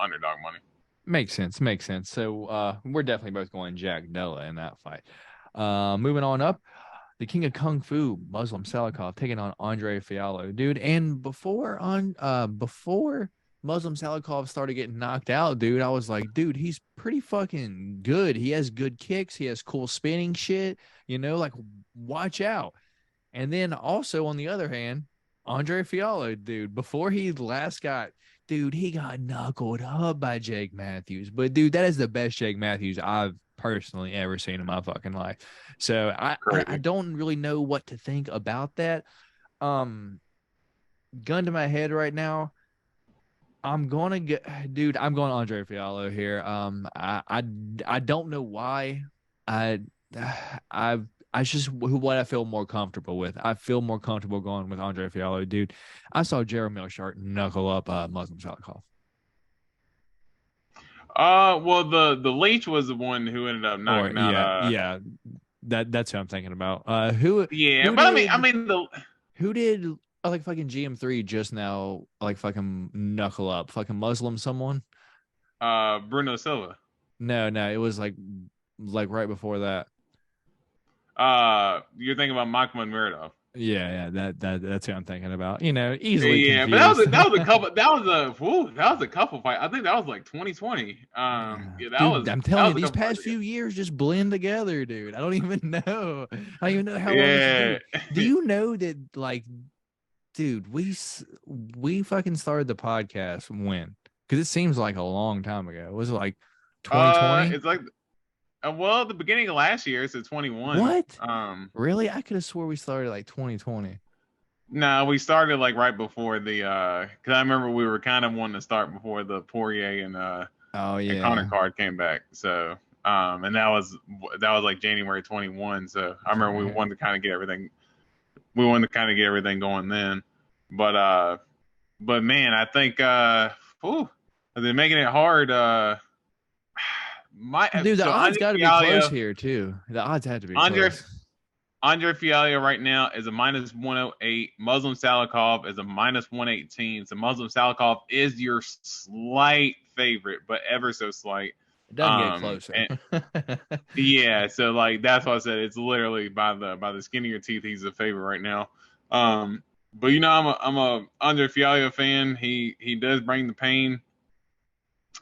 underdog money. Makes sense. Makes sense. So we're definitely both going Jack Della in that fight. Moving on up, the king of kung fu, Muslim Salikov, taking on Andre Fiallo, dude. And before Muslim Salikov started getting knocked out, dude, I was like, dude, he's pretty fucking good. He has good kicks. He has cool spinning shit. Like watch out. And then also on the other hand, Andre Fiallo, dude, before he last he got knuckled up by Jake Matthews. But dude, that is the best Jake Matthews I've personally ever seen in my fucking life. So I don't really know what to think about that. Gun to my head right now, I'm going Andre Fiallo here. I don't know why. I just what I feel more comfortable with. I feel more comfortable going with Andre Fiallo, dude. I saw Jeremy Sharp knuckle up Muslim Salikov. Well, the leech was the one who ended up knocking out. Yeah, that's who I'm thinking about. Who? Yeah, Who but did, I mean the who did like fucking GM3 just now? Like fucking knuckle up, fucking Muslim someone. Bruno Silva. No, it was like right before that. You're thinking about Makhmud Muradov. Yeah, that's what I'm thinking about. You know, easily Yeah, but confused. that was a couple. That was a couple fight. I think that was like 2020. Yeah, Dude, I'm that telling you, was a these couple past fights few ago. years just blend together, dude. I don't even know. I don't even know how long this is, Yeah. dude. Do you know that, like, dude, we fucking started the podcast when? Because it seems like a long time ago. Was it like 2020? It's like well, the beginning of last year, so 21. What? Really? I could have swore we started like 2020. No, we started like right before the because I remember we were kind of wanting to start before the Poirier Oh and Connor yeah. card came back. So and that was like January 21. So I remember we wanted to kind of get everything going then. But man, I think whew, they're making it hard. My Dude, the so odds Andre got to be close Fialho, here too. The odds had to be Andre close. Andre Fialho right now is a minus 108. Muslim Salikov is a minus 118. So Muslim Salikov is your slight favorite, but ever so slight. It doesn't get closer. And yeah, so like that's why I said it's literally by the skin of your teeth. He's a favorite right now. But you know, I'm a Andre Fialho fan. He does bring the pain.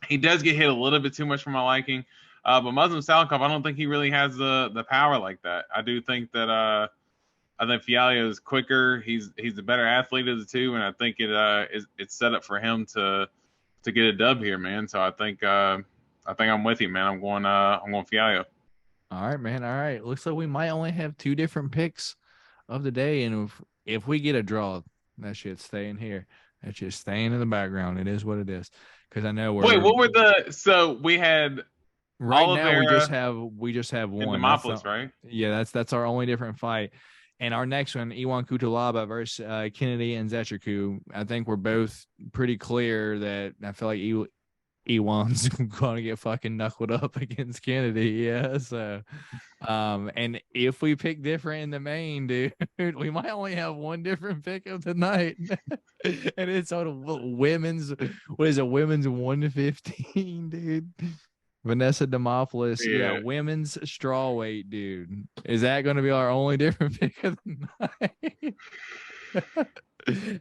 He does get hit a little bit too much for my liking. But Muslim Salikov, I don't think he really has the power like that. I do think that I think Fialho is quicker. He's the better athlete of the two, and I think it's set up for him to get a dub here, man. So I think I'm with you, man. I'm going Fialho. All right, man. All right. Looks like we might only have two different picks of the day, and if we get a draw, that shit's staying here. That's just staying in the background. It is what it is. Because I know Wait, what were so we had right now we Oliveira just have and one. Demopolis, right? Yeah, that's our only different fight. And our next one, Iwan Kutalaba versus Kennedy and Zetriku. I think we're both pretty clear that I feel like Ewan's going to get fucking knuckled up against Kennedy. Yeah. So, and if we pick different in the main, dude, we might only have one different pick of the night. And it's on women's, what is it, women's 115, dude. Vanessa Demopoulos, yeah, women's strawweight, dude. Is that going to be our only different pick of the night?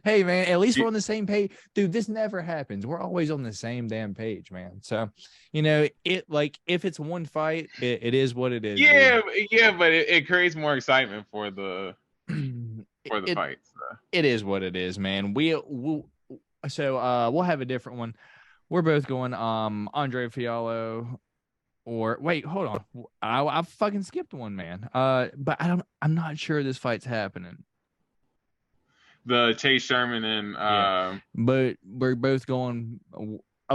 Hey, man, at least we're on the same page. Dude, this never happens. We're always on the same damn page, man. So, you know, if it's one fight, it is what it is. Yeah, dude. Yeah, but it creates more excitement for the fights. So. It is what it is, man. We'll have a different one. We're both going Andre Fialho or wait, hold on. I fucking skipped one, man. But I'm not sure this fight's happening. The Chase Sherman and but we're both going I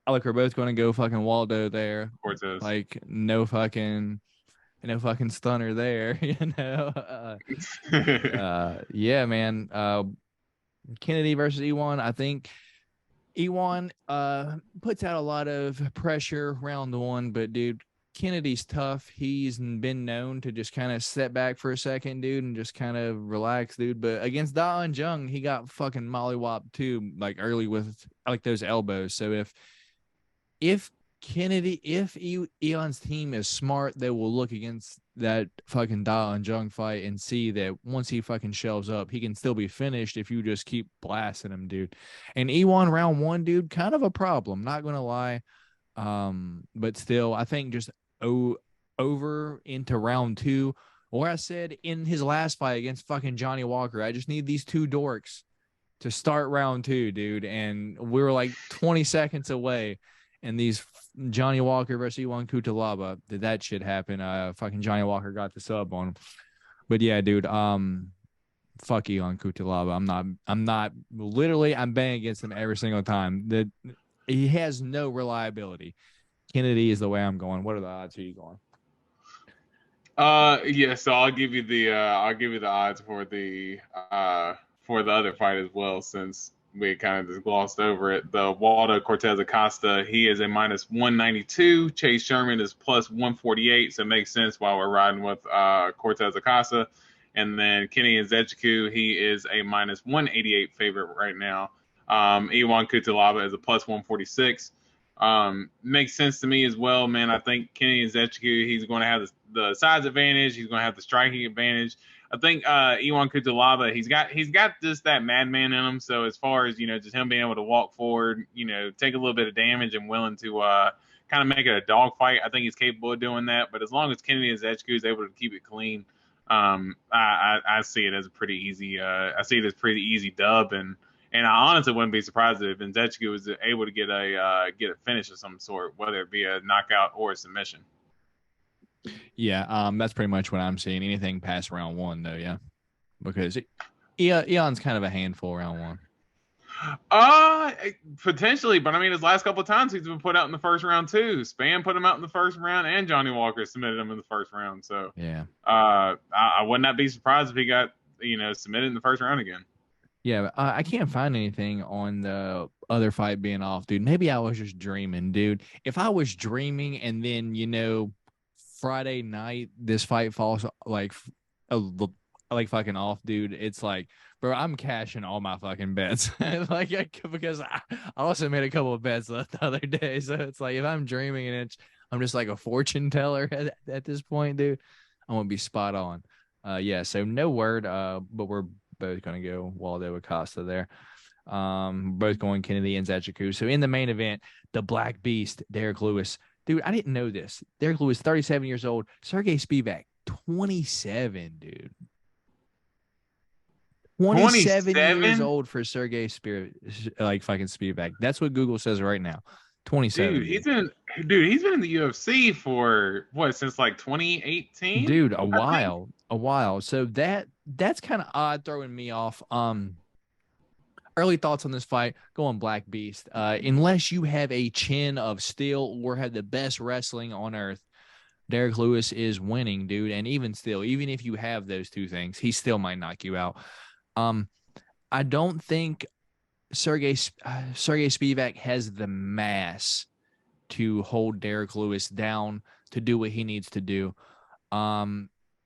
like we're both going to go fucking Waldo there. Cortez. Like no fucking stunner there, you know. Yeah, man. Kennedy versus Ewan. I think Ewan puts out a lot of pressure round one, but dude, Kennedy's tough. He's been known to just kind of step back for a second, dude, and just kind of relax, dude. But against Da Jung, he got fucking mollywopped too, like early with like those elbows. So if Eon's team is smart, they will look against that fucking Da Jung fight and see that once he fucking shelves up, he can still be finished if you just keep blasting him, dude. And Ewan round one, dude, kind of a problem, not gonna lie. But still, I think just over into round two, or I said in his last fight against fucking Johnny Walker, I just need these two dorks to start round two, dude. And we were like 20 seconds away. And these Johnny Walker versus Iwan Kutalaba, did that shit happen? Fucking Johnny Walker got the sub on him. But yeah, dude, fuck Iwan Kutalaba. I'm betting against him every single time. He has no reliability. Kennedy is the way I'm going. What are the odds? Who are you going? Yeah, so I'll give you the odds for the other fight as well, since we kind of just glossed over it. The Waldo Cortez Acosta, he is a minus 192. Chase Sherman is plus 148, so it makes sense why we're riding with Cortez Acosta. And then Kenny Nzechukwu, he is a minus 188 favorite right now. Iwan Kutalaba is a plus 146. Makes sense to me as well, man. I think Kenny Nzechukwu, he's going to have the size advantage. He's going to have the striking advantage. I think Iwan Kutalaba, he's got just that madman in him. So as far as, just him being able to walk forward, take a little bit of damage and willing to kind of make it a dogfight, I think he's capable of doing that. But as long as Kennedy Nzechukwu is able to keep it clean, I see it as a pretty easy. I see it as pretty easy dub, and I honestly wouldn't be surprised if Nzechukwu was able to get a finish of some sort, whether it be a knockout or a submission. Yeah, that's pretty much what I'm seeing. Anything past round 1, though, yeah, because Eon's kind of a handful round 1. Potentially, but I mean, his last couple of times he's been put out in the first round too. Span put him out in the first round, and Johnny Walker submitted him in the first round. So yeah, I would not be surprised if he got submitted in the first round again. Yeah, I can't find anything on the other fight being off, dude. Maybe I was just dreaming, dude. If I was dreaming and then Friday night this fight falls like fucking off, dude, it's like, bro, I'm cashing all my fucking bets. Because I also made a couple of bets the other day. So it's like, if I'm dreaming and I'm just like a fortune teller at this point, dude, I'm going to be spot on. Yeah, so no word, but we're both going to go Waldo Acosta there. Both going Kennedy and Nzechukwu. So in the main event, the Black Beast, Derek Lewis. Dude, I didn't know this. Derek Lewis, 37 years old. Sergey Spivak, 27, dude. 27 years old for Sergey Spivak. That's what Google says right now. 27. Dude, he's been in the UFC for since like 2018? Dude, a while. So that's kind of odd, throwing me off. Early thoughts on this fight, going Black Beast. Unless you have a chin of steel or have the best wrestling on earth, Derek Lewis is winning, dude. And even still, even if you have those two things, he still might knock you out. I don't think Sergey Spivak has the mass to hold Derek Lewis down to do what he needs to do.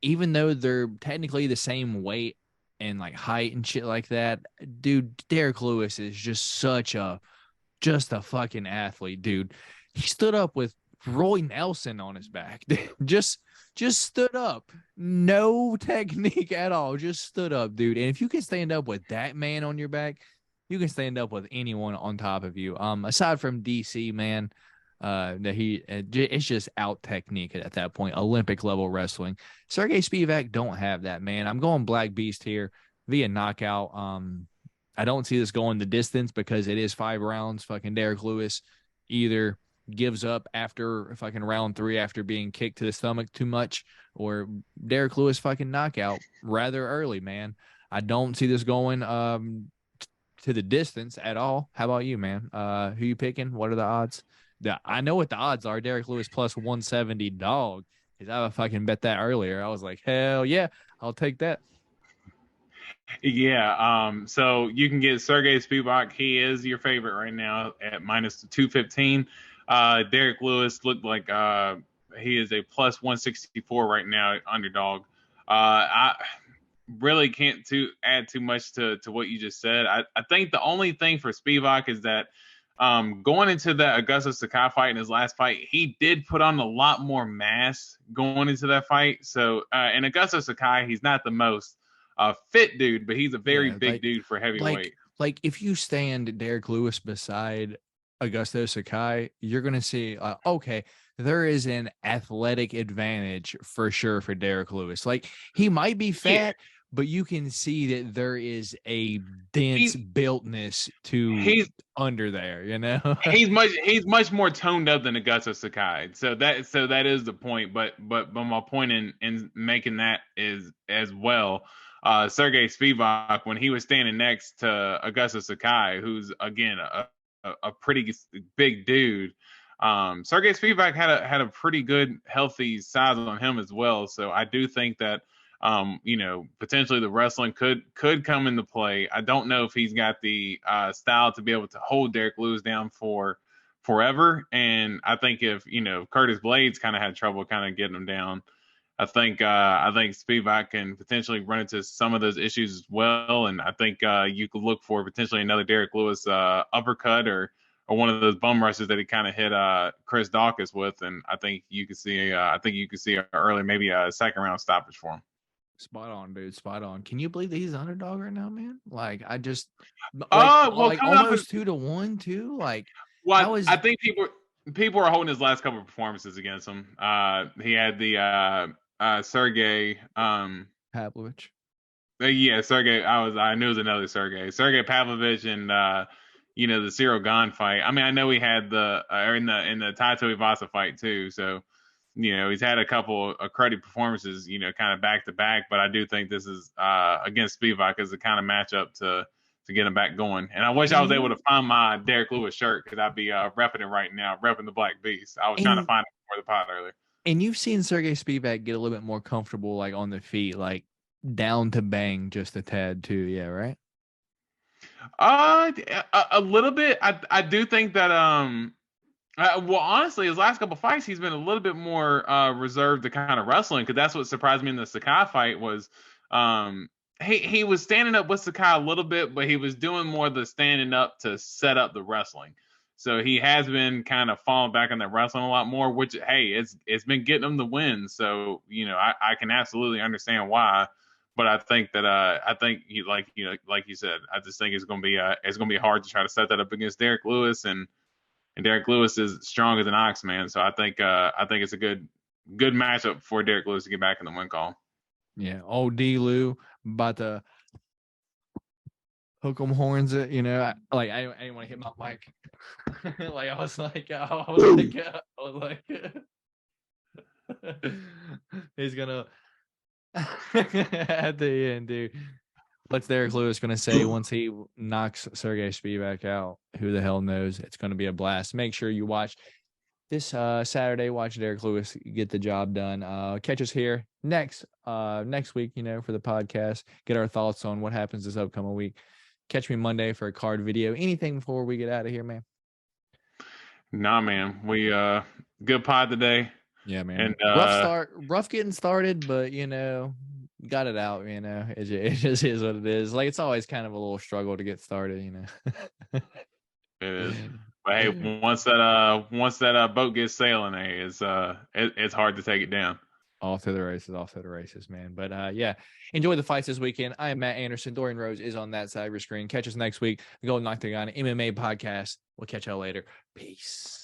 Even though they're technically the same weight and like height and shit like that, dude, Derek Lewis is just a fucking athlete, dude. He stood up with Roy Nelson on his back. just stood up. No technique at all. Just stood up, dude. And if you can stand up with that man on your back, you can stand up with anyone on top of you. Aside from DC, man, it's just out technique at that point. Olympic level wrestling. Sergey Spivak don't have that, man. I'm going Black Beast here via knockout. I don't see this going the distance because it is 5 rounds. Fucking Derek Lewis either gives up after fucking round 3 after being kicked to the stomach too much, or Derek Lewis fucking knockout rather early, man. I don't see this going to the distance at all. How about you, man? Who you picking? What are the odds? Yeah, I know what the odds are. Derek Lewis plus 170 dog. Because I fucking bet that earlier. I was like, hell yeah, I'll take that. Yeah. So you can get Sergey Spivak. He is your favorite right now at minus 215. Derek Lewis looked like he is a plus 164 right now at underdog. I really can't add too much to what you just said. I think the only thing for Spivak is that going into that Augusto Sakai fight in his last fight, he did put on a lot more mass going into that fight. So and Augusto Sakai, he's not the most fit dude, but he's a very big dude for heavyweight. Like if you stand Derek Lewis beside Augusto Sakai, you're going to see, okay, there is an athletic advantage for sure for Derek Lewis. Like he might be fat, but you can see that there is a dense builtness to under there, he's much more toned up than Augusto Sakai. So that is the point. But my point in making that is as well, Sergey Spivak, when he was standing next to Augusto Sakai, who's again a pretty big dude, Sergey Spivak had a pretty good healthy size on him as well. So I do think that potentially the wrestling could come into play. I don't know if he's got the style to be able to hold Derek Lewis down for forever. And I think if Curtis Blades kind of had trouble kind of getting him down, I think Spivak can potentially run into some of those issues as well. And I think you could look for potentially another Derek Lewis uppercut or one of those bum rushes that he kind of hit Chris Dawkins with. And I think you could see an early, maybe a second round stoppage for him. Spot on, dude. Spot on. Can you believe that he's an underdog right now, man? Like, I just Well, coming up almost 2-1 too. Like, well, I think people are holding his last couple of performances against him. He had the Sergey Pavlovich. Yeah, Sergey. I knew it was another Sergey Pavlovich, and the Cyril Gane fight. I mean, I know he had the in the Taito Ivasa fight too. So he's had a couple of cruddy performances, kind of back to back. But I do think this is against Spivak is the kind of matchup to get him back going. And I wish I was able to find my Derek Lewis shirt because I'd be repping it right now, repping the Black Beast. I was trying to find it before the pod earlier. And you've seen Sergey Spivak get a little bit more comfortable, like on the feet, like down to bang just a tad too. Yeah, right. A little bit. I do think that well, honestly, his last couple fights, he's been a little bit more reserved to kind of wrestling because that's what surprised me in the Sakai fight was he was standing up with Sakai a little bit, but he was doing more of the standing up to set up the wrestling. So he has been kind of falling back on that wrestling a lot more, which hey, it's been getting him the win. So I can absolutely understand why. But I think that like you said, I just think it's gonna be hard to try to set that up against Derek Lewis and Derek Lewis is strong as an ox, man. So I think it's a good matchup for Derek Lewis to get back in the win call. Yeah, old D. Lou about to hook 'em horns. I didn't want to hit my mic. I was like, he's gonna at the end, dude. What's Derek Lewis gonna say once he knocks Sergey Spivak out? Who the hell knows? It's gonna be a blast. Make sure you watch this Saturday. Watch Derek Lewis get the job done. Catch us here next week. For the podcast. Get our thoughts on what happens this upcoming week. Catch me Monday for a card video. Anything before we get out of here, man? Nah, man. We good pod today. Yeah, man. And rough getting started, but got it out. It just is what it is. Like it's always kind of a little struggle to get started. It is. But hey, once that boat gets sailing, it's hard to take it down. Off to the races, man. But yeah, enjoy the fights this weekend. I am Matt Anderson. Dorian Rose is on that side of your screen. Catch us next week. The Golden Octagon MMA Podcast. We'll catch y'all later. Peace.